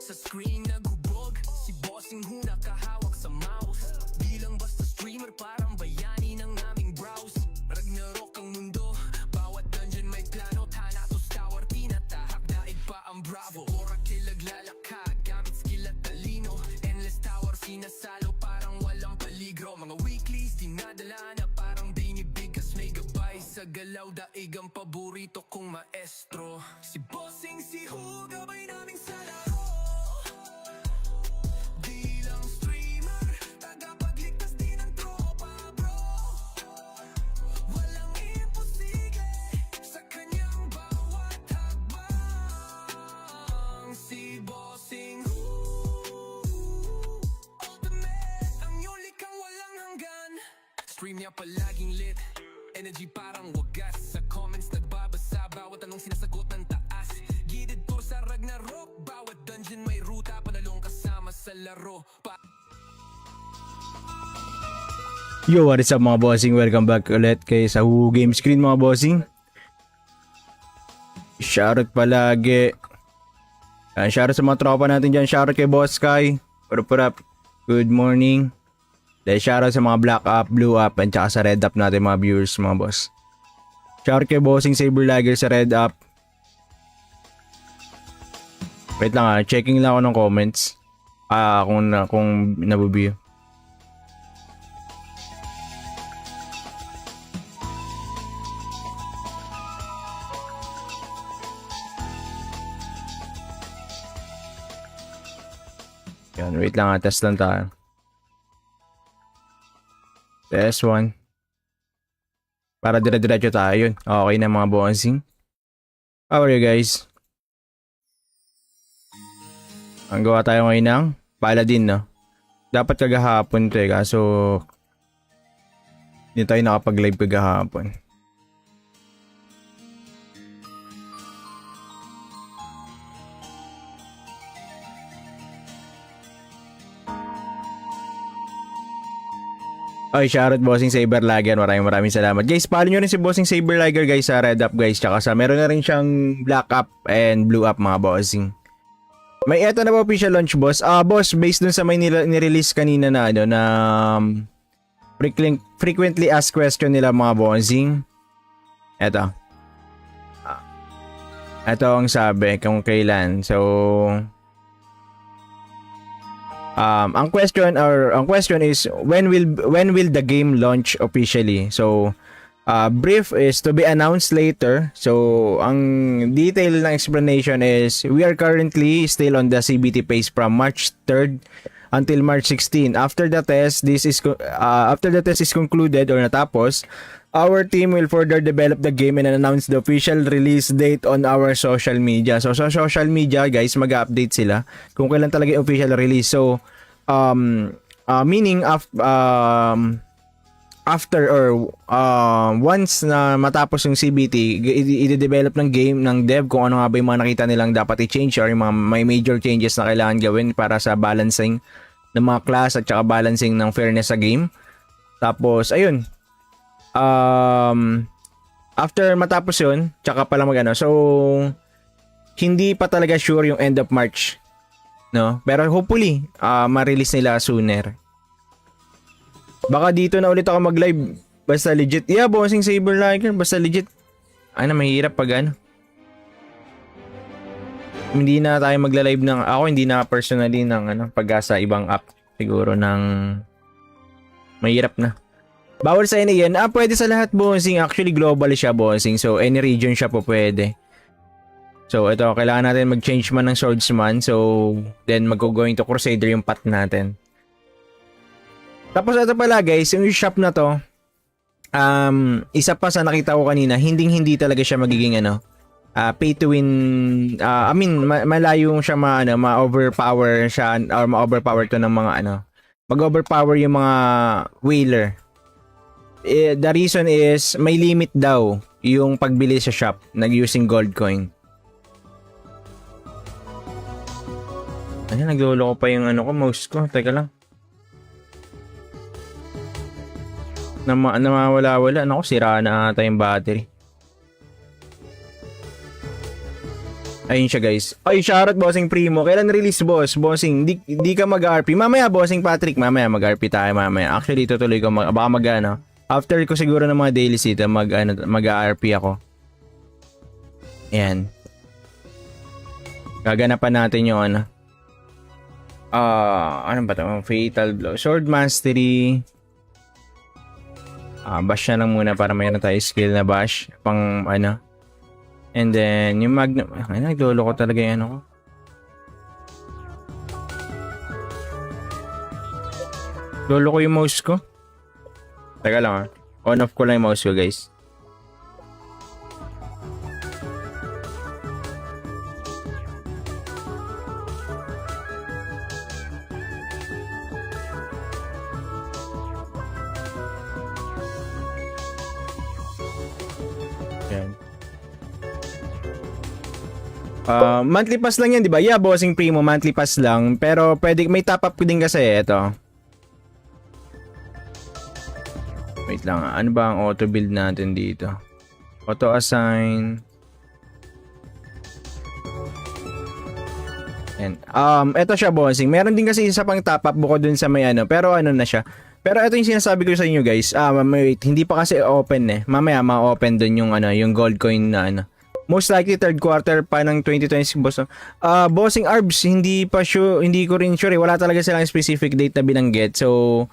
sa screen naghubog, si bossing Hu nakahawak sa mouse. Bilang basta streamer, parang bayani ng aming browse. Ragnarok ang mundo, bawat dungeon may plano. Thanatos Tower, tinatahak, daig pa ang Bravo. Oracle naglalakad, gamit skill at talino. Endless Tower, sinasalo, parang walang peligro. Mga weeklies, dinadala na parang binibigas. May gabay sa galaw, daig ang paborito kong maestro. Si bossing, si Hu, gabay naming sa laro. Bilang streamer, tagapagligtas din ng tropa, bro. Walang imposible sa kanyang bawat hakbang. Si bossing ultimate, ang iyong likang walang hanggan. Stream niya palaging lit, energy parang wagas. Sa comments nagbabasa, bawat anong sinasagot ng taas. Gidid tour sa Ragnarok, bawat dungeon may ruta. Panalong kasama sa laro Yo, what is up mga bossing? Welcome back ulit kay sa Who Game Screen mga bossing. Shoutout palagi. Shoutout sa mga tropa natin dyan. Shoutout kay Boss Sky. What up? Good morning. Dahil shoutout sa mga Black Up, Blue Up, at saka sa Red Up natin mga viewers mga boss. Shoutout kay Bossing Saber Lager sa Red Up. Wait lang checking lang ako ng comments. Kung nabubiyo. Yan, wait lang test lang tayo. Test 1. Para dire-diretso tayo yun. Okay na mga bossing. How are you guys? Ang gawa tayo ngayon ng Paladin, no? Dapat kagahapon to kaso hindi tayo nakapag-live kagahapon. Ay, shoutout Bossing Saber Lager. Maraming salamat. Guys, follow nyo rin si Bossing Saber Lager guys sa Red Up guys. Tsaka sa meron na rin siyang Black Up and Blue Up mga bossing. May eto na ba official launch boss? Boss, based dun sa may nirelease kanina na na frequently asked question nila mga bossing. Eto. Eto ang sabi kung kailan. So ang question is when will the game launch officially? So brief is to be announced later. So ang detail ng explanation is we are currently still on the CBT phase from March 3rd until March 16. After the test is concluded or natapos, our team will further develop the game and announce the official release date on our social media. So sa social media, guys, mag-update sila kung kailan talaga yung official release. So meaning after or once na matapos yung CBT, i-develop ng game ng dev kung ano nga ba yung mga nakita nilang dapat i-change or yung mga may major changes na kailangan gawin para sa balancing ng mga class at saka balancing ng fairness sa game. Tapos ayun, after matapos yun, tsaka pala mag-ano. So hindi pa talaga sure yung end of March, no? Pero hopefully ma-release nila sooner. Baka dito na ulit ako mag-live. Basta legit. Yeah, Bossing Saber Lager. Basta legit. Ano, mahirap pag ano. Hindi na tayo magla-live ng... Ako hindi na personally ng pag sa ibang app. Siguro ng... Mahirap na. Bawal sa yan. Pwede sa lahat, Bossing. Actually, global siya, Bossing. So, any region siya po pwede. So, ito, kailangan natin mag-change man ng swordsman. So, then mag-going to Crusader yung path natin. Tapos, ito pala guys, yung shop na to, isa pa sa nakita ko kanina, hindi talaga siya magiging pay to win. I mean, malayo siya ma-overpower siya or ma-overpower to ng mga mag-overpower yung mga whaler. The reason is may limit daw yung pagbili sa shop nag-using gold coin. Ayan, nagloloko pa yung mouse ko. Teka lang. Namawala-wala. Naku, sira na ata yung battery. Ayun siya guys. Ay, shoutout Bossing Primo. Kailan release boss? Bossing, di ka mag-RP. Mamaya Bossing Patrick, mamaya mag-RP tayo mamaya. Actually, tutuloy ko. Baka after ko siguro ng mga dailies dito, mag-RP ako. Ayan. Gaganapan natin yung ano ba ito? Fatal Blow. Sword Mastery. Bash na lang muna para mayroon tayo skill na bash. Pang And then, yung Magnum. Ay, naglolo ko talaga yung ko. Lolo ko yung mouse ko. Teka lang On-off ko lang yung mouse ko guys. Monthly pass lang yan, di ba? Yeah, Bossing Primo, monthly pass lang. Pero pwede, may top up din kasi ito. Wait lang, ano ba ang auto build natin dito? Auto assign. And ito siya Bossing. Meron din kasi isa pang top up bukod dun sa may pero na siya. Pero ito yung sinasabi ko sa inyo guys. Wait, hindi pa kasi open eh. Mamaya ma-open dun yung yung gold coin na Most likely third quarter pa ng 2026 boss. Bossing Arbs, hindi ko rin sure. Wala talaga silang specific date na binanggit. So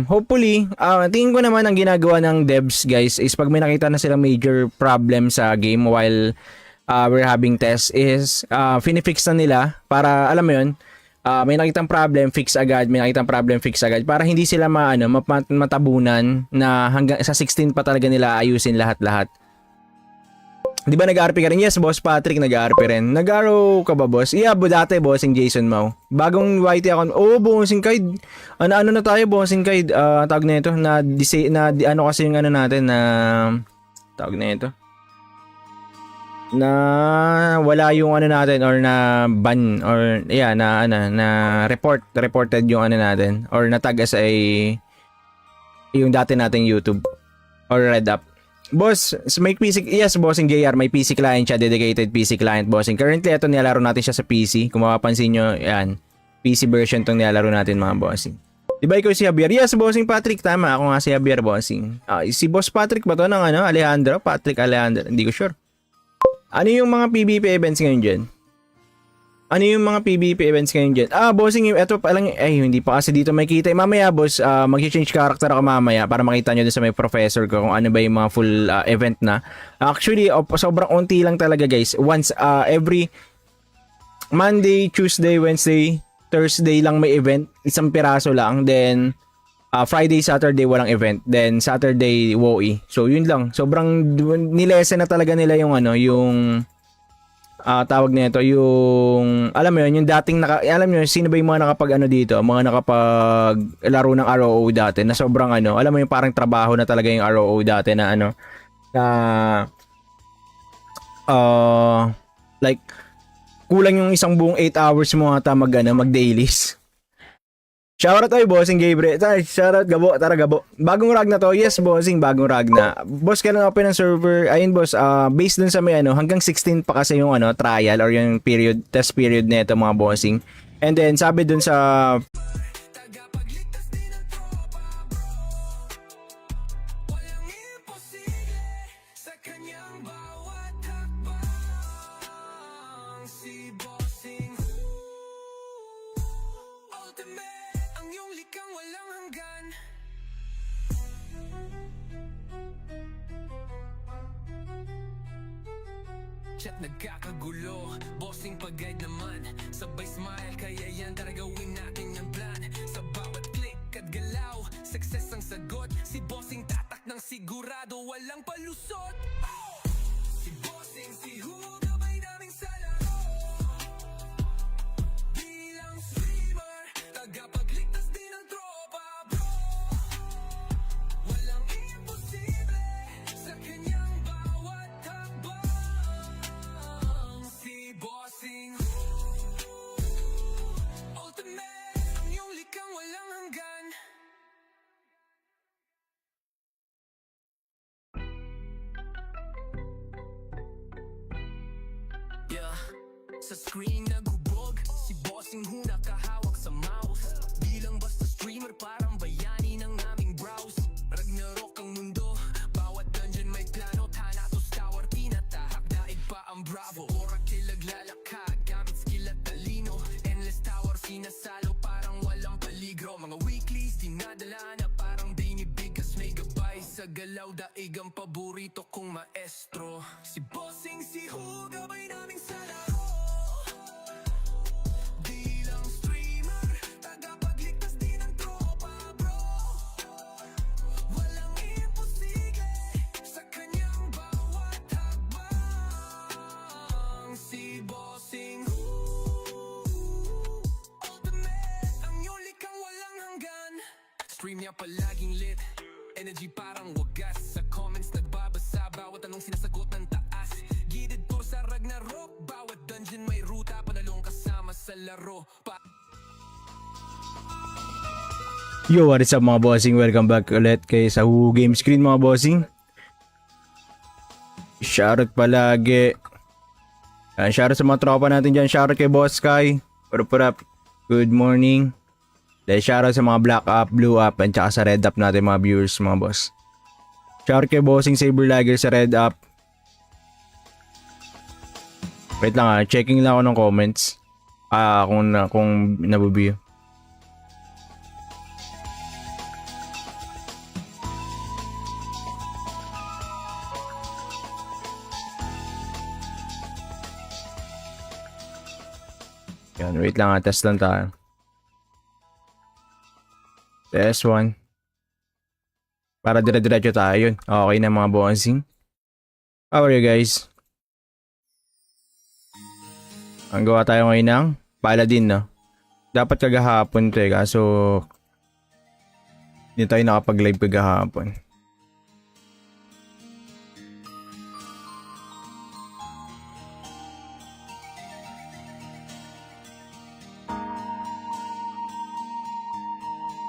hopefully, tingin ko naman ang ginagawa ng devs guys is pag may nakita na silang major problem sa game while we're having tests is finifix na nila para alam mo yun, may nakitang problem, fix agad, may nakitang problem, fix agad para hindi sila matabunan na hanggang sa 16 pa talaga nila ayusin lahat-lahat. Di ba nag-RP ka rin? Yes, Boss Patrick, nag-RP rin. Nag-RO ka ba, boss? Yeah, dati, Bossing Jason Mau. Bagong YT account. Oh, Bossing Kaid. Ano na tayo, Bossing Kaid? Tawag na ito, kasi yung natin na, tawag na ito. Na wala yung natin or na ban or na reported yung natin or na-tag as yung dati nating YouTube or Red Up. Boss, may PC, yes, Bossing JR, may PC client siya, dedicated PC client, Bossing. Currently, ito nilalaro natin siya sa PC. Kung mapapansin nyo, yan, PC version itong nilalaro natin mga Bossing. Diba ikaw si Javier? Yes, Bossing Patrick, tama. Ako nga si Javier, Bossing. Si Boss Patrick ba to ng Alejandro? Patrick Alejandro, hindi ko sure. Ano yung mga PvP events ngayon dyan? Ano yung mga PvP events ngayon dyan? Bossing, eto pa lang, hindi pa kasi dito makita. Mamaya, boss, mag-change character ako mamaya para makita nyo dun sa may professor ko kung ano ba yung mga full event na. Actually, sobrang unti lang talaga, guys. Once, every Monday, Tuesday, Wednesday, Thursday lang may event. Isang piraso lang. Then, Friday, Saturday, walang event. Then, Saturday, WoE. So, yun lang. Sobrang nilesen na talaga nila yung yung tawag nito yung alam mo yun yung dating alam niyo sino ba yung mga nakapag dito mga nakapag laro ng ROO dati na sobrang alam mo yung parang trabaho na talaga yung ROO dati na na like kulang yung isang buong 8 hours mo ata mag dailies. Shoutout tayo, Bossing Gabriel. Shoutout, Gabo. Tara, Gabo. Bagong rag na to. Yes, Bossing, bagong rag na. Boss, kailan open ng server? Ayun, boss. Based dun sa may hanggang 16 pa kasi yung trial or yung test period nito mga Bossing. And then, sabi dun sa tagapagligtas din ang tropa, walang imposible sa kanyang bawat hakbang. Si Bossing Ultimate, ang iyong likang walang hanggan. chat nagkakagulo. Bossing pag-guide naman, sabay smile, kaya yan tara gawin natin yung plan. Sa bawat click at galaw, success ang sagot. Si bossing tatak ng sigurado, walang palusot. Si bossing, si gabay namin sa laro. Bilang streamer, tagapagligtas din ng tropa, bro. Walang imposible sa kanyang bawat hakbang. Si bossing ultimate, ang iyong likang walang hanggan. Yeah, sa screen naghubog, si bossing nakahawak sa mouse. Bilang basta streamer, parang bayani ng aming browse. Ragnarok ang mundo, bawat dungeon may plano. Thanatos Tower, tinatahak, daig pa ang bravo. Sa Oracle naglalakad, gamit skill at talino. Endless tower, sinasalo, parang walang paligro. Mga weeklies, dinadala na parang dinibigas. May gabay sa galaw, daig ang paborito kong maestro. Si bossing, si gabay naming sa laro. Bilang streamer, tagapagligtas din ng tropa, bro. Walang imposible sa kanyang bawat hakbang. Si bossing ultimate, ang iyong likang walang hanggan. Stream niya palaging lit, energy parang wagas. Sa comments nagbabasa, bawat anong sinasagot ng taas. Gidid to sa Ragnarok, bawat dungeon may ruta. Panalong kasama sa laro Yo, what is up mga bossing? Welcome back ulit kay sa Who Game Screen mga bossing. Shoutout palagi. Shoutout sa mga tropa natin dyan. Shoutout kay Boss Sky. What up? Good morning. Dahil shoutout sa mga Black Up, Blue Up, at saka sa Red Up natin mga viewers mga boss. Shoutout kay Bossing Saber Lager sa Red Up. Wait lang checking lang ako ng comments. Kung nabubiyo. Yan, wait lang test lang tayo. Test 1. Para dire-diretso tayo yun. Okay na mga bossing. How are you guys? Ang gawa tayo ngayon ng Paladin, no? Dapat kagahapon to kaso hindi tayo nakapag-live kagahapon.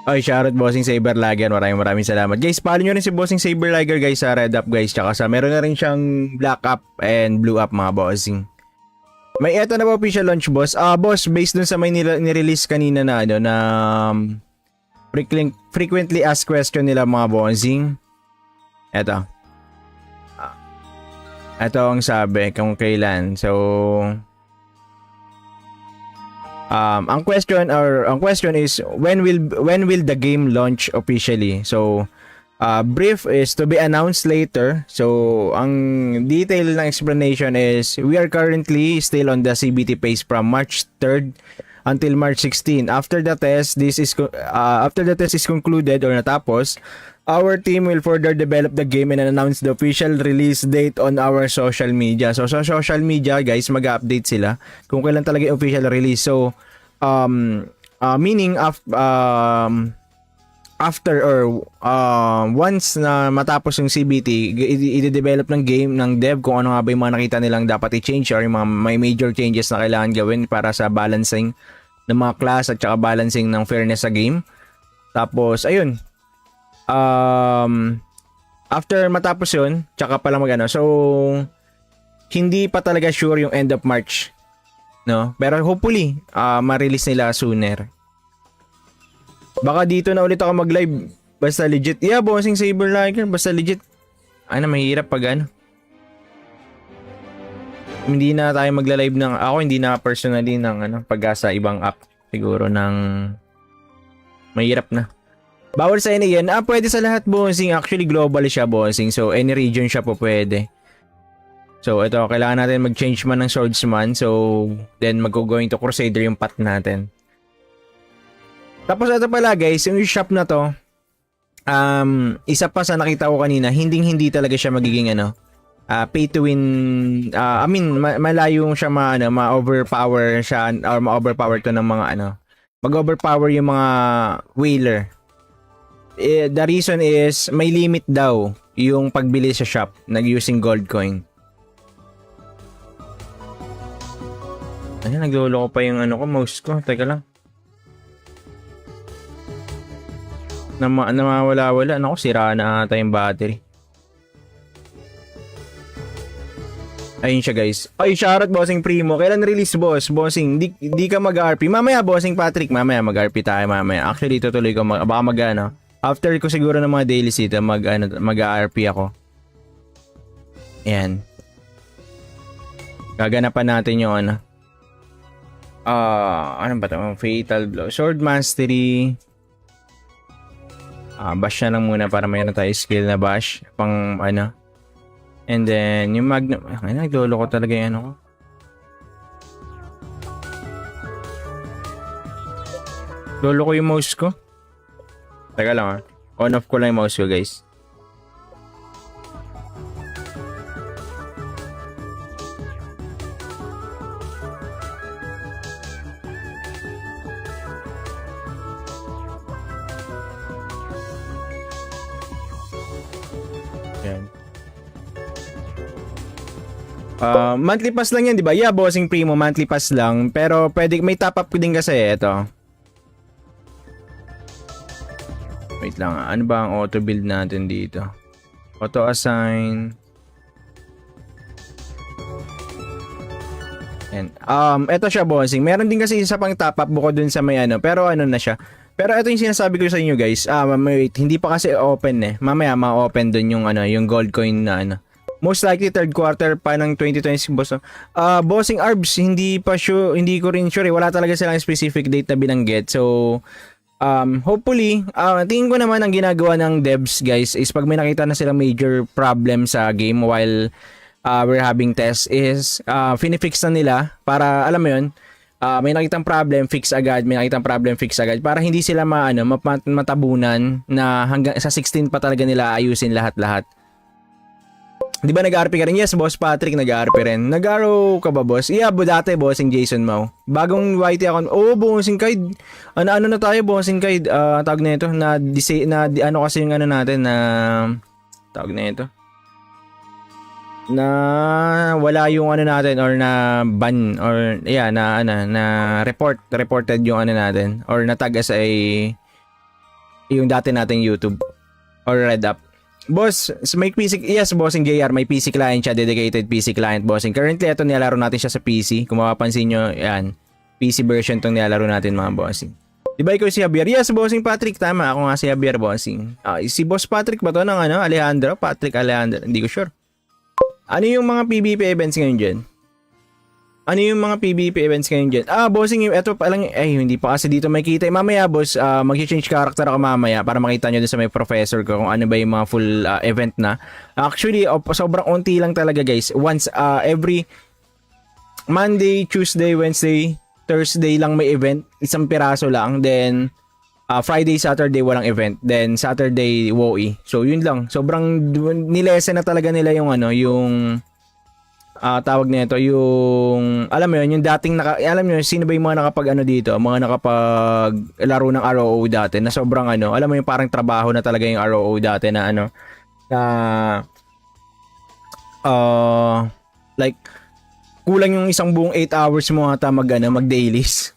Ay, shoutout Bossing Saber Lager. Maraming salamat. Guys, follow nyo rin si Bossing Saber Lager guys sa Red Up guys. Tsaka sa meron na rin siyang Black Up and Blue Up mga bossing. May eto na ba official launch boss? Boss, based dun sa may nirelease kanina na ano na frequently asked question nila mga bossing. Eto. Eto ang sabi kung kailan. So ang question is when will the game launch officially? So brief is to be announced later. So ang detail ng explanation is we are currently still on the CBT phase from March 3rd until March 16. After the test is concluded or natapos, our team will further develop the game and announce the official release date on our social media. So sa social media, guys, mag-update sila kung kailan talaga yung official release. So meaning after or once na matapos yung CBT, i-develop ng game ng dev kung ano nga ba yung mga nakita nilang dapat i-change or yung mga may major changes na kailangan gawin para sa balancing ng mga class at saka balancing ng fairness sa game. Tapos ayun, after matapos yun, tsaka pala magano. So hindi pa talaga sure yung end of March, no? Pero hopefully ma-release nila sooner. Baka dito na ulit ako mag-live basta legit. Yeah, Bossing Saber Lager, basta legit. Ano, mahirap pag ano. Hindi na tayo magla-live ng hindi na personally ng ano, pag-asa ibang app siguro ng mahirap na. Bawal sa any yan. Pwede sa lahat, Bossing. Actually, global siya, Bossing. So, any region siya po pwede. So, ito, kailangan natin mag-change man ng swordsman. So, then mag-going to crusader yung path natin. Tapos, ito pala guys, yung shop na to, isa pa sa nakita ko kanina, hindi talaga siya magiging pay to win. I mean, malayo siya ma-overpower siya or ma-overpower to ng mga mag-overpower yung mga whaler. The reason is may limit daw yung pagbili sa shop nag-using gold coin. Ayun, naglolo ko pa yung mouse ko. Teka lang. Namawala-wala. Naku, sira na ata yung battery. Ayun siya guys. Ay, shoutout Bossing Primo. Kailan release boss? Bossing, di ka mag-RP. Mamaya Bossing Patrick, mamaya mag-RP tayo mamaya. Actually, tutuloy ko baka after ko siguro ng mga dailies dito, mag-RP ako. Ayan. Gaganapan natin yung ano ba ito? Fatal Blow. Sword Mastery. Bash na lang muna para mayroon tayo skill na bash. Pang And then, yung Magnum. Ay, naglolo ko talaga yung ko. Lolo ko yung mouse ko. Teka lang On-off ko lang yung mouse ko guys. Yan. Monthly pass lang yan, di ba? Yeah, Bossing Primo, monthly pass lang. Pero pwede, may top up din kasi ito. Wait lang, ano ba ang auto build natin dito? Auto assign. Yan. Ito siya, Bossing. Meron din kasi isa pang top up bukod dun sa may pero na siya. Pero ito yung sinasabi ko sa inyo guys. Wait, hindi pa kasi open eh. Mamaya ma-open dun yung yung gold coin na Most likely third quarter pa ng 2026 boss. Bossing Arbs, hindi ko rin sure. Wala talaga silang specific date na binanggit. So hopefully, tingin ko naman ang ginagawa ng devs guys is pag may nakita na silang major problem sa game while we're having tests is finifix na nila para alam mo yun, may nakitang problem, fix agad, may nakitang problem, fix agad para hindi sila matabunan na hanggang sa 16 pa talaga nila ayusin lahat-lahat. Di ba nag-RP ka rin? Yes, Boss Patrick, nag-RP rin. Nag-RO ka ba, boss? Yeah, dati, Bossing Jason Mau. Bagong YT account. Bossing Kaid. Ano na tayo, Bossing Kaid? Tawag na ito. Kasi yung natin na... Tawag na ito. Na wala yung natin or na ban or yeah, na reported yung natin or natag as yung dati nating YouTube or Red Up. Boss, may PC, yes, Bossing JR, may PC client siya, dedicated PC client, Bossing. Currently, ito nilalaro natin siya sa PC. Kung mapapansin nyo, yan, PC version itong nilalaro natin, mga Bossing. Diba ikaw si Javier? Yes, Bossing Patrick, tama. Ako nga si Javier, Bossing. Si Boss Patrick ba to ng Alejandro? Patrick Alejandro, hindi ko sure. Ano yung mga PvP events ngayon dyan? Bossing, eto pa lang, hindi pa kasi dito makita. Mamaya, boss, mag-change character ako mamaya para makita nyo din sa may professor ko kung ano ba yung mga full event na. Actually, sobrang unti lang talaga, guys. Once, every Monday, Tuesday, Wednesday, Thursday lang may event. Isang piraso lang. Then, Friday, Saturday, walang event. Then, Saturday, WoE. So, yun lang. Sobrang nilesen na talaga nila yung tawag nito yung alam mo yun yung dating alam niyo sino ba yung mga nakapag dito mga nakapag laro ng ROO dati na sobrang alam mo yung parang trabaho na talaga yung ROO dati na like kulang yung isang buong 8 hours mo ata mag dailies.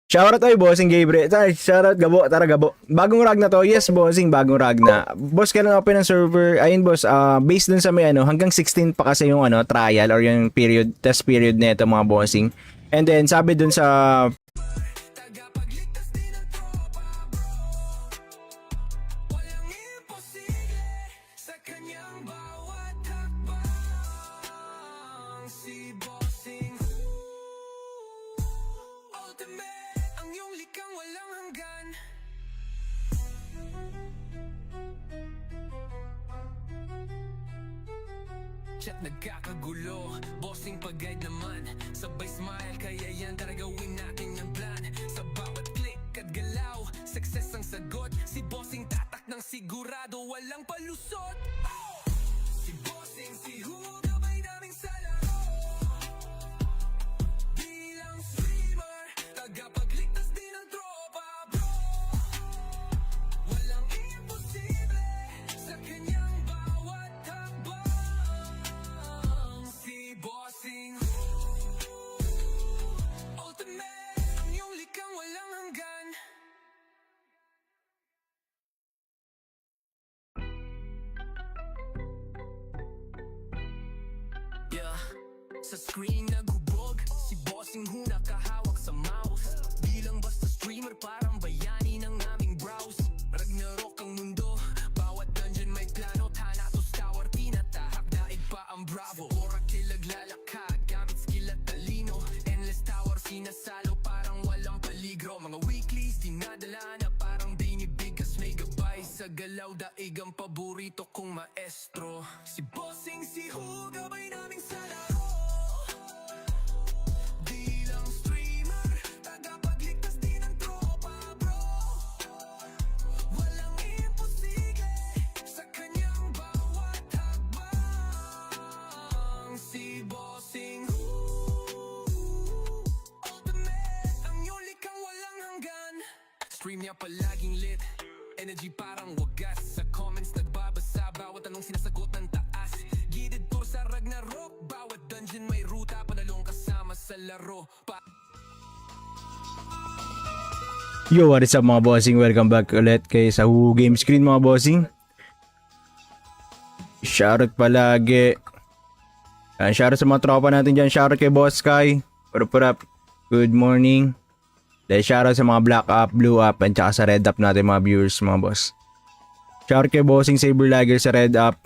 Shoutout ay Bossing Gabriel. Shoutout Gabo, tara Gabo. Bagong rag na to. Yes, Bossing, bagong rag na. Boss, kailan open ng server? Ayun, boss, based dun sa may hanggang 16 pa kasi yung trial or yung test period nito mga Bossing. And then sabi dun sa tagapagligtas din ang tropa, bro. Walang imposible sa kanyang bawat hakbang. Si Bossing Ultimate, ang iyong likang walang hanggan. chat nagkakagulo. Bossing pag-guide naman, sabay smile, kaya yan tara gawin natin yung plan. Sa bawat click at galaw, success ang sagot. Si bossing tatak ng sigurado, walang palusot. Si bossing, si Hugo, gabay naming sa laro. Bilang streamer, tagapagligtas din ng tropa, bro. Walang imposible sa kanyang bawat hakbang. Si bossing ultimate, ang iyong likang walang hanggan. Yeah, sa screen naghubog, si bossing Hu nakahawak sa mouse. Bilang basta streamer, parang bayani ng aming browse. Ragnarok ang mundo, bawat dungeon may plano. Thanatos Tower, tinatahak, daig pa ang Bravo. Oracle naglalakad, gamit skill at talino. Endless Tower, sinasalo, parang walang peligro. Mga weeklies, dinadala na parang binibigas. May gabay sa galaw, daig ang paborito kong maestro. Si bossing, si Hu, gabay naming sa laro. Bilang streamer, tagapagligtas din ng tropa, bro. Walang imposible sa kanyang bawat hakbang. Si bossing ultimate, ang iyong likang walang hanggan. Stream niya palaging lit, energy parang wagas. Sa comments nagbabasa, bawat anong sinasagot ng taas. Gidid tour sa Ragnarok, bawat dungeon may ruta. Panalong kasama sa laro Yo, what is up mga bossing? Welcome back ulit kay sa Who Game Screen mga bossing. Shoutout palagi. Shoutout sa mga tropa natin dyan. Shoutout kay Boss Sky. What up? Good morning. Dahil shoutout sa mga Black Up, Blue Up, at saka sa Red Up natin mga viewers mga boss. Shoutout kay Bossing Saber Lager sa Red Up.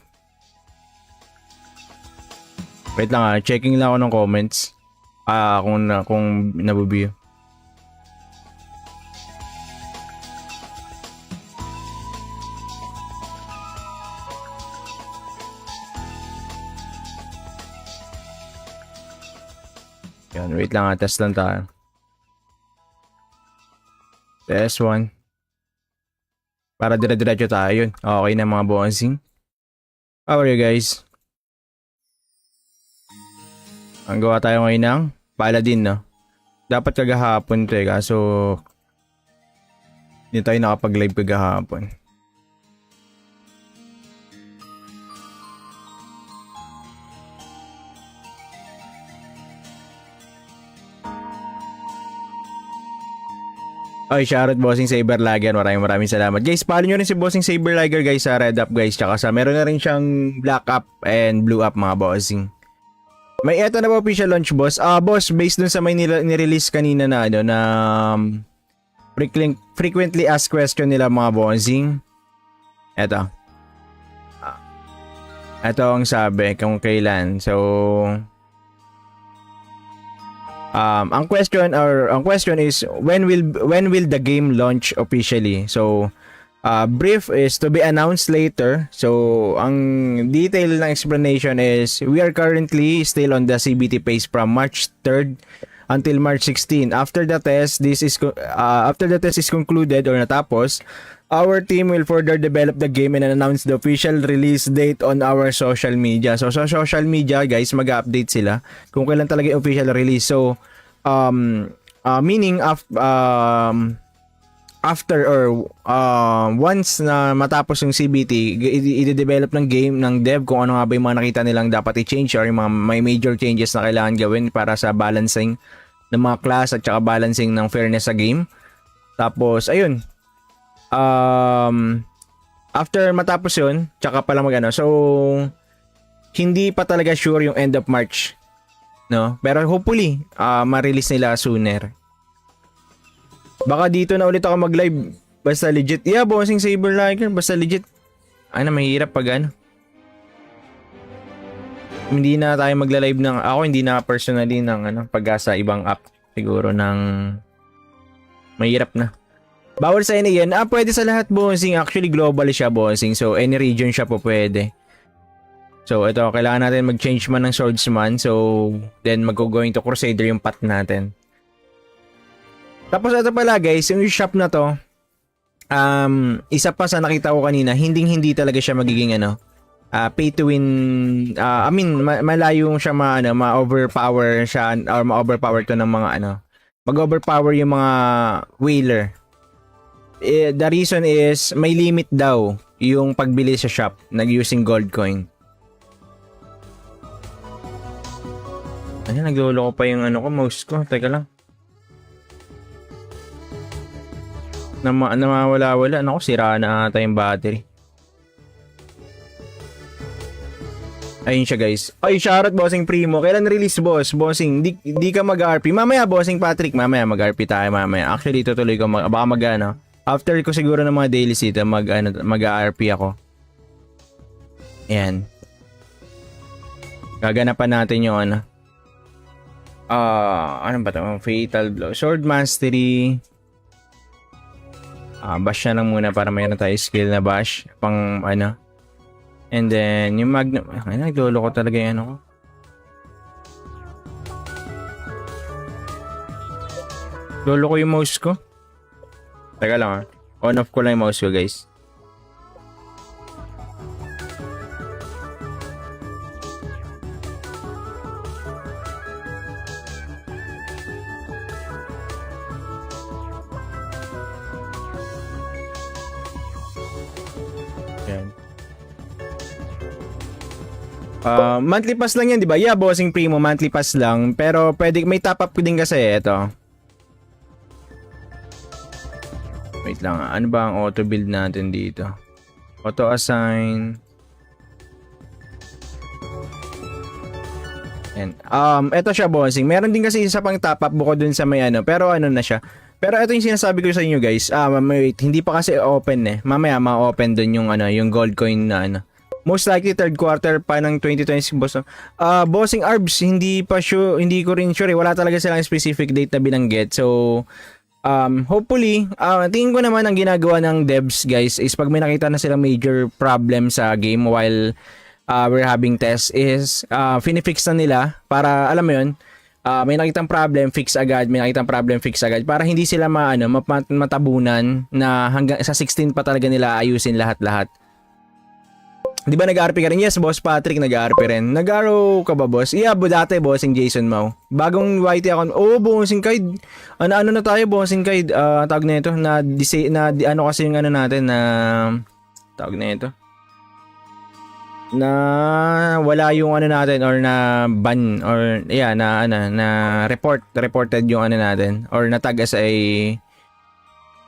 Wait lang checking lang ako ng comments. Kung nabubiyo. Yan, wait lang test lang tayo. Test 1. Para dire-diretso tayo yun. Okay na mga bossing. How are you guys? Ang gawa tayo ngayon ng Paladin, no? Dapat kagahapon to kaso hindi tayo nakapag-live kagahapon. Ay, shoutout Bossing Saber Lager. Maraming salamat. Guys, follow nyo rin si Bossing Saber Lager guys sa Red Up guys. Tsaka sa meron na rin siyang Black Up and Blue Up mga bossing. May eto na ba official launch boss? Boss, based dun sa may nirelease kanina na na frequently asked question nila mga bossing. Eto. Eto ang sabi kung kailan. So ang question is when will the game launch officially? So brief is to be announced later. So ang detail ng explanation is we are currently still on the CBT phase from March 3rd until March 16. After the test is concluded or natapos, our team will further develop the game and announce the official release date on our social media. So sa social media, guys, mag-update sila kung kailan talaga yung official release. So meaning after or once na matapos yung CBT, i-develop ng game ng dev kung ano nga ba yung mga nakita nilang dapat i-change or yung mga may major changes na kailangan gawin para sa balancing ng mga class at saka balancing ng fairness sa game. Tapos ayun, after matapos yun, tsaka pala mag-ano. So hindi pa talaga sure yung end of March, no? Pero hopefully ma-release nila sooner. Baka dito na ulit ako mag-live. Basta legit. Yeah, Bossing Saber Lager. Basta legit. Ano, mahirap pag ano. Hindi na tayo magla-live ng... Ako hindi na personally ng pag sa ibang app. Siguro ng... Mahirap na. Bawal sa yan. Pwede sa lahat, Bossing. Actually, global siya, Bossing. So, any region siya po pwede. So, ito, kailangan natin mag-change man ng swordsman. So, then mag-going to Crusader yung path natin. Tapos, ito pala guys, yung shop na to, isa pa sa nakita ko kanina, hindi talaga siya magiging pay to win. I mean, malayo siya ma-overpower siya or ma-overpower to ng mga mag-overpower yung mga whaler. The reason is may limit daw yung pagbili sa shop nag-using gold coin. Ayan, nagloloko pa yung mouse ko. Teka lang. Namawala-wala. Naku, sira na ata yung battery. Ayun siya guys. Ay, shoutout Bossing Primo. Kailan release boss? Bossing, di ka mag-RP. Mamaya Bossing Patrick, mamaya mag-RP tayo mamaya. Actually, tutuloy ko. Baka after ko siguro ng mga dailies dito, mag-RP ako. Ayan. Gaganapan natin yung ano ba ito? Fatal Blow. Sword Mastery. Bash na lang muna para mayroon tayo skill na bash. Pang And then, yung Magnum. Ay, naglolo ko talaga yung ko. Lolo ko yung mouse ko. Teka lang On-off ko lang yung mouse ko guys. Monthly pass lang yan, di ba? Yeah, Bossing Primo, monthly pass lang. Pero pwede, may top up din kasi ito. Wait lang, ano ba ang auto build natin dito? Auto assign. And ito siya Bossing. Meron din kasi isa pang top up bukod dun sa may pero na siya. Pero ito yung sinasabi ko sa inyo guys. Wait, hindi pa kasi open eh. Mamaya ma-open dun yung yung gold coin na Most likely third quarter pa ng 2026 boss. Bossing Arbs, hindi ko rin sure. Wala talaga silang specific date na binanggit. So hopefully, tingin ko naman ang ginagawa ng devs guys is pag may nakita na silang major problem sa game while we're having tests is finifix na nila para alam mo yun, may nakitang problem, fix agad, may nakitang problem, fix agad para hindi sila matabunan na hanggang sa 16 pa talaga nila ayusin lahat-lahat. Di ba nag-RP ka rin? Yes, Boss Patrick, nag-RP rin. Nag-RO ka ba, boss? Yeah, dati, Bossing Jason Mau. Bagong YT account. Oh, Bossing Kaid. Ano na tayo, Bossing Kaid? Tawag na ito, kasi yung natin na, tawag na ito. Na wala yung natin or na ban or na reported yung natin or na-tag as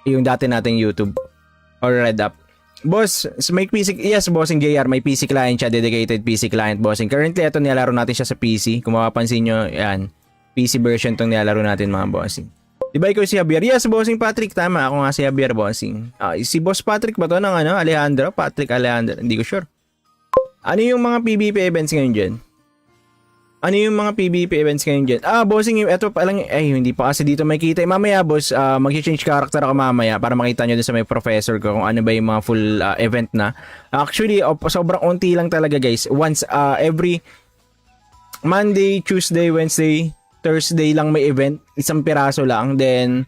yung dati nating YouTube or Red Up. Boss, may PC, yes, Bossing JR, may PC client siya, dedicated PC client, Bossing. Currently, ito nilalaro natin siya sa PC. Kung mapapansin nyo, yan, PC version itong nilalaro natin mga Bossing. Diba ikaw si Javier? Yes, Bossing Patrick, tama. Ako nga si Javier, Bossing. Si Boss Patrick ba to ng Alejandro? Patrick Alejandro, hindi ko sure. Ano yung mga PvP events ngayon dyan? Ano yung mga PvP events ngayon dyan? Bossing, ito pa lang, hindi pa kasi dito makita. Mamaya, boss, mag-change character ako mamaya para makita nyo dun sa may professor ko kung ano ba yung mga full event na. Actually, sobrang unti lang talaga, guys. Once, every Monday, Tuesday, Wednesday, Thursday lang may event. Isang piraso lang. Then,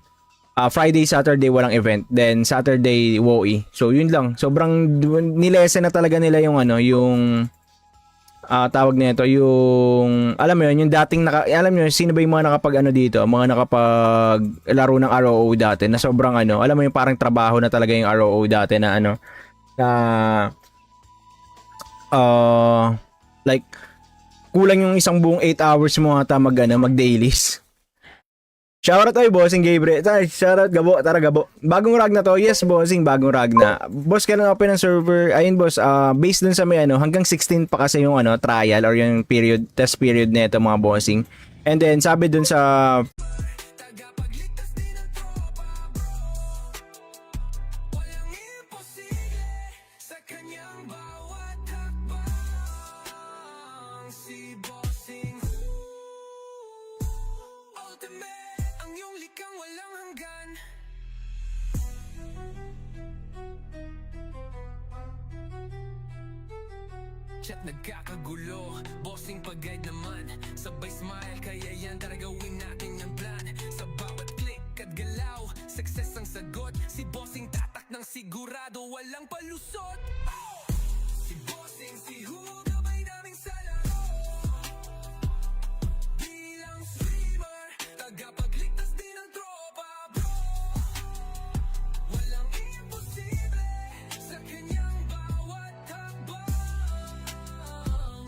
Friday, Saturday, walang event. Then, Saturday, WoE. So, yun lang. Sobrang nilesen na talaga nila yung yung tawag nito yung alam mo yun yung dating alam niyo sino ba yung mga nakapag dito mga nakapag laro ng ROO dati na sobrang alam mo yung parang trabaho na talaga yung ROO dati na na like kulang yung isang buong 8 hours mo ata mag dailies. Shoutout tayo, Bossing Gabriel. Shoutout, Gabo. Tara, Gabo. Bagong rag na to. Yes, Bossing, bagong rag na. Boss, kailan open ng server? Ayun, boss. Based dun sa may hanggang 16 pa kasi yung trial or yung test period nito mga Bossing. And then, sabi dun sa tagapagligtas din ang tropa, walang imposible sa kanyang bawat hakbang. Si Bossing Ultimate, ang iyong likang walang hanggan. chat nagkakagulo. Bossing pag-guide naman, sabay smile, kaya yan tara gawin natin yung plan. Sa bawat click at galaw, success ang sagot. Si bossing tatak ng sigurado, walang palusot. Si bossing, si gabay namin sa laro. Bilang streamer, tagapagligtas din ng tropa, bro. Walang imposible sa kanyang bawat hakbang.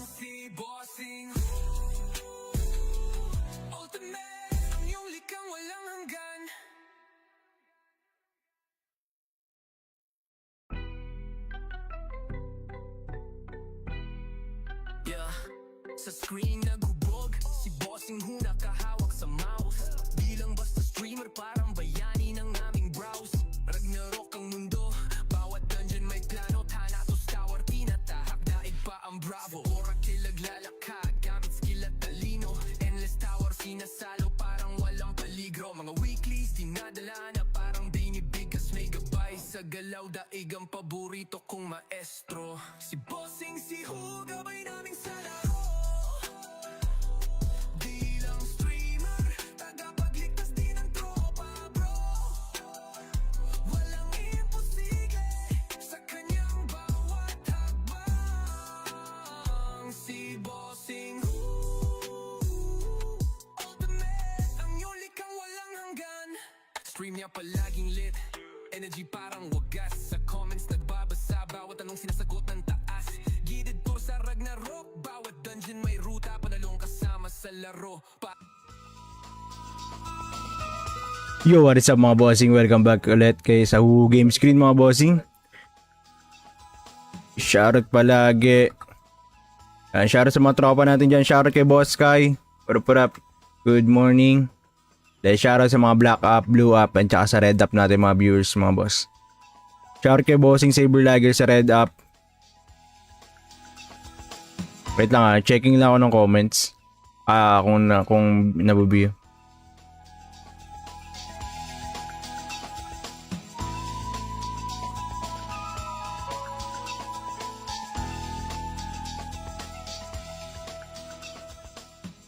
Si bossing ultimate, ang iyong likang walang hanggan. Yeah, sa screen naghubog, si bossing nakahawak sa mouse. Bilang basta streamer, parang bayani ng aming browse. Ragnarok ang mundo, bawat dungeon may plano. Thanatos Tower, tinatahak, daig pa ang bravo. Sa Oracle naglalakad, gamit skill at talino. Endless tower, sinasalo, parang walang paligro. Mga weeklies, dinadala na parang dinibigas. May gabay sa galaw, daig ang paborito kong maestro. Si bossing, si gabay naming sa laro. Bilang streamer, tagapagligtas din ng tropa, bro. Walang imposible sa kanyang bawat hakbang. Si bossing ultimate, ang iyong likang walang hanggan. Stream niya palaging lit, energy parang wagas. Sa comments nagbabasa, bawat anong sinasagot ng taas. Gidid to sa Ragnarok, bawat dungeon may ruta. Panalong kasama sa laro Yo, what is up mga bossing? Welcome back ulit kay sa Who Game Screen mga bossing. Shoutout palagi. Shoutout sa mga tropa natin dyan. Shoutout kay Boss Sky. What up? Good morning. Dahil shoutout sa mga Black Up, Blue Up, at saka sa Red Up natin mga viewers mga boss. Shoutout kay Bossing Saber Lager sa Red Up. Wait lang checking lang ako ng comments. Kung nabubiyo.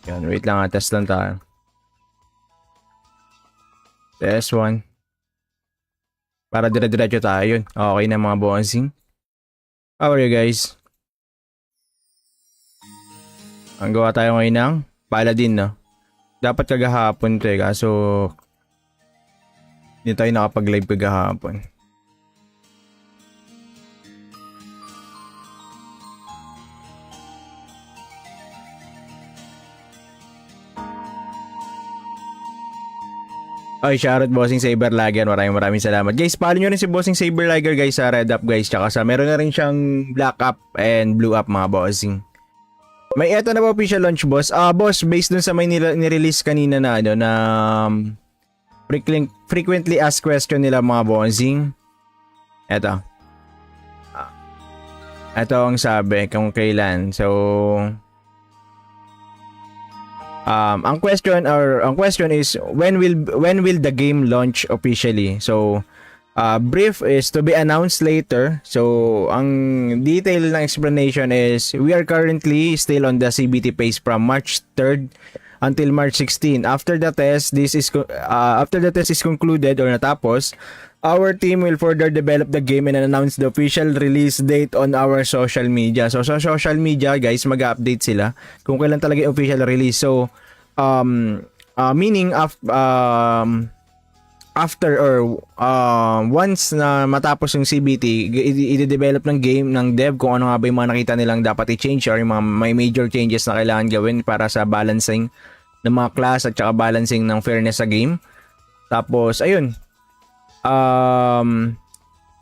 Yan, wait lang test lang tayo. Test 1. Para dire-diretso tayo yun. Okay na mga bossing. How are you guys? Ang gawa tayo ngayon ng Paladin, no? Dapat kagahapon to kaso hindi tayo nakapag-live kagahapon. Ay, shoutout Bossing Saber Lager. Maraming salamat. Guys, follow nyo rin si Bossing Saber Lager guys sa Red Up guys. Tsaka sa meron na rin siyang Black Up and Blue Up mga bossing. May eto na ba official launch boss? Boss, based dun sa may nirelease kanina na ano na frequently asked question nila mga bossing. Eto. Eto ang sabi kung kailan. So ang question is when will the game launch officially? So brief is to be announced later. So ang detail ng explanation is we are currently still on the CBT phase from March 3rd until March 16. After the test is concluded or natapos, our team will further develop the game and announce the official release date on our social media. So sa social media, guys, mag-update sila kung kailan talaga yung official release. So meaning after or once na matapos yung CBT, i-develop ng game ng dev kung ano nga ba yung mga nakita nilang dapat i-change or yung mga may major changes na kailangan gawin para sa balancing ng mga class at saka balancing ng fairness sa game. Tapos ayun,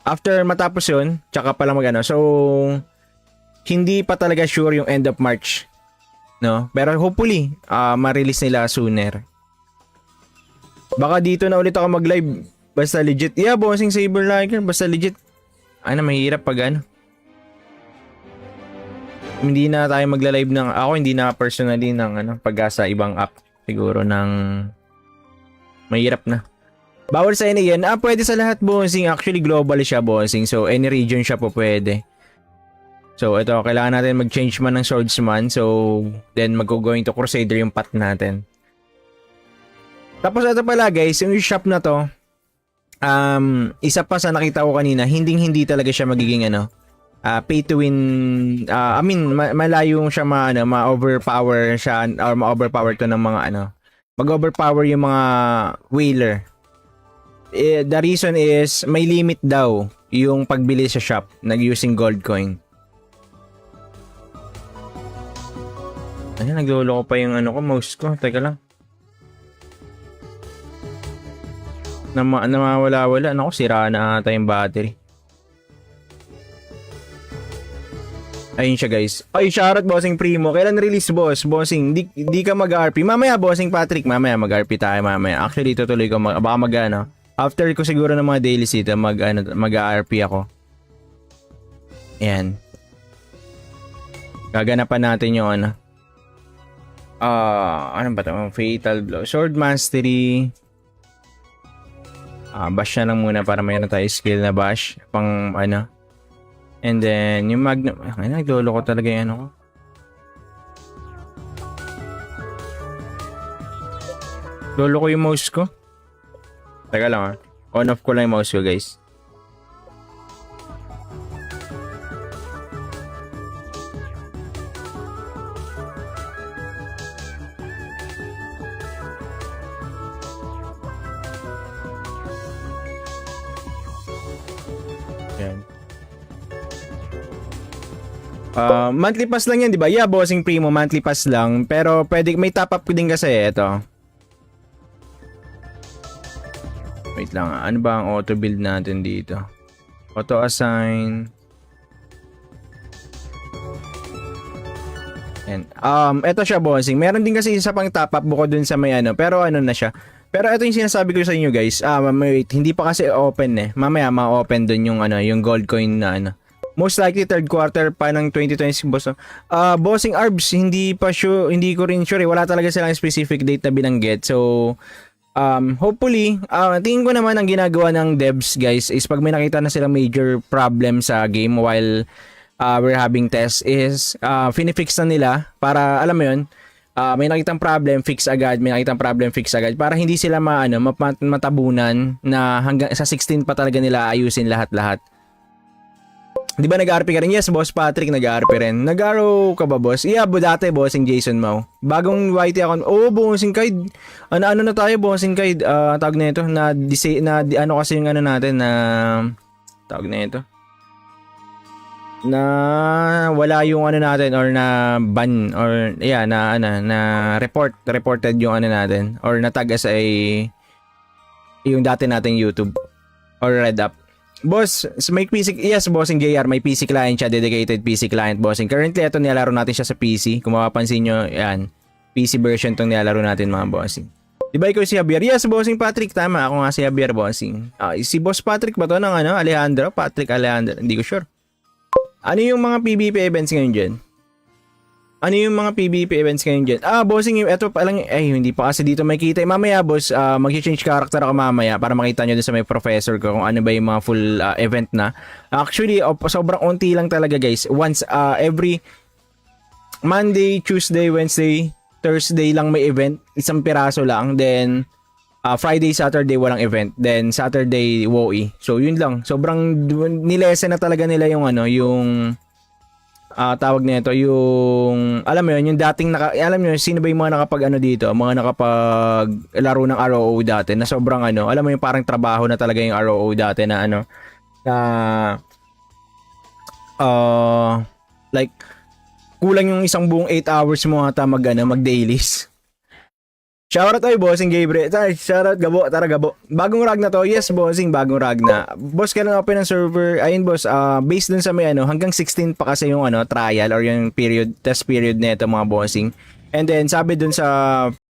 after matapos yun, tsaka pala magano. So hindi pa talaga sure yung end of March, no? Pero hopefully ma-release nila sooner. Baka dito na ulit ako mag-live basta legit. Yeah, Bossing Saber Lager, basta legit. Ano, mahirap pag ano. Hindi na tayo magla-live ng hindi na personally ng ano, pag-asa ibang app siguro ng mahirap na. Bawal sa any yan. Pwede sa lahat, Bossing. Actually, global siya, Bossing. So, any region siya po pwede. So, ito, kailangan natin mag-change man ng swordsman. So, then mag-going to crusader yung path natin. Tapos, ito pala guys, yung shop na to, isa pa sa nakita ko kanina, hindi talaga siya magiging pay to win. I mean, malayo siya ma-overpower siya or ma-overpower to ng mga mag-overpower yung mga whaler. The reason is may limit daw yung pagbili sa shop nag-using gold coin. Ayan, naglolo ko pa yung mouse ko. Teka lang. Namawala-wala. Naku, sira na ata yung battery. Ayun siya guys. Ay, shoutout Bossing Primo. Kailan release boss? Bossing, di ka mag-RP. Mamaya Bossing Patrick, mamaya mag-RP tayo mamaya. Actually, tutuloy ko baka after ko siguro ng mga dailies dito, mag-RP ako. Ayan. Gaganapan natin yung ano ba ito? Fatal Blow. Sword Mastery. Bash na lang muna para mayroon tayo skill na bash. Pang And then, yung Magnum. Ay, naglolo ko talaga yung ko. Lolo ko yung mouse ko. Teka lang On-off ko lang yung mouse ko guys. Yan. Monthly pass lang yan, di ba? Yeah, Bossing Primo, monthly pass lang. Pero pwede, may top up din kasi ito. Wait lang, ano ba ang auto build natin dito? Auto assign. Yan. Ito siya, Bossing. Meron din kasi isa pang top up bukod dun sa may pero na siya. Pero ito yung sinasabi ko sa inyo guys. Wait, hindi pa kasi open eh. Mamaya ma-open dun yung yung gold coin na Most likely third quarter pa ng 2026 boss. Bossing Arbs, hindi ko rin sure. Wala talaga silang specific date na binanggit. So hopefully, tingin ko naman ang ginagawa ng devs guys is pag may nakita na silang major problem sa game while we're having tests is finifix na nila para alam mo yun, may nakitang problem, fix agad, may nakitang problem, fix agad para hindi sila matabunan na hanggang sa 16 pa talaga nila ayusin lahat-lahat. Di ba nag-RP ka rin? Yes, Boss Patrick, nag-RP rin. Nag-RO ka ba, boss? Yeah, dati, Bossing Jason Mau. Bagong YT account. Bossing Kaid. Ano na tayo, Bossing Kaid? Tawag na ito. Kasi yung natin na... Tawag na ito. Na wala yung natin or na ban or yeah, na reported yung natin or natag as yung dati nating YouTube or Red Up. Boss, may PC, yes, Bossing JR, may PC client siya, dedicated PC client, Bossing. Currently, ito nilalaro natin siya sa PC. Kung mapapansin nyo, yan, PC version itong nilalaro natin mga Bossing. Diba ikaw si Javier? Yes, Bossing Patrick, tama. Ako nga si Javier, Bossing. Si Boss Patrick ba to ng Alejandro? Patrick Alejandro, hindi ko sure. Ano yung mga PvP events ngayon dyan? Bossing, eto pa lang, hindi pa kasi dito makita. Mamaya, boss, mag-change character ako mamaya para makita nyo din sa may professor ko kung ano ba yung mga full event na. Actually, sobrang unti lang talaga, guys. Once, every Monday, Tuesday, Wednesday, Thursday lang may event. Isang piraso lang. Then, Friday, Saturday, walang event. Then, Saturday, WoE. So, yun lang. Sobrang nilesen na talaga nila yung tawag nito yung alam mo yun yung dating alam niyo sino ba yung mga nakapag dito mga nakapag laro ng ROO dati na sobrang alam mo yung parang trabaho na talaga yung ROO dati na like kulang yung isang buong 8 hours mo ata mag dailies. Shoutout ay Bossing Gabriel. Shoutout Gabo, tara Gabo. Bagong rag na to. Yes, Bossing, bagong rag na. Boss, kailan open ng server? Ayun, boss, based dun sa may hanggang 16 pa kasi yung trial or yung test period nito mga Bossing. And then sabi dun sa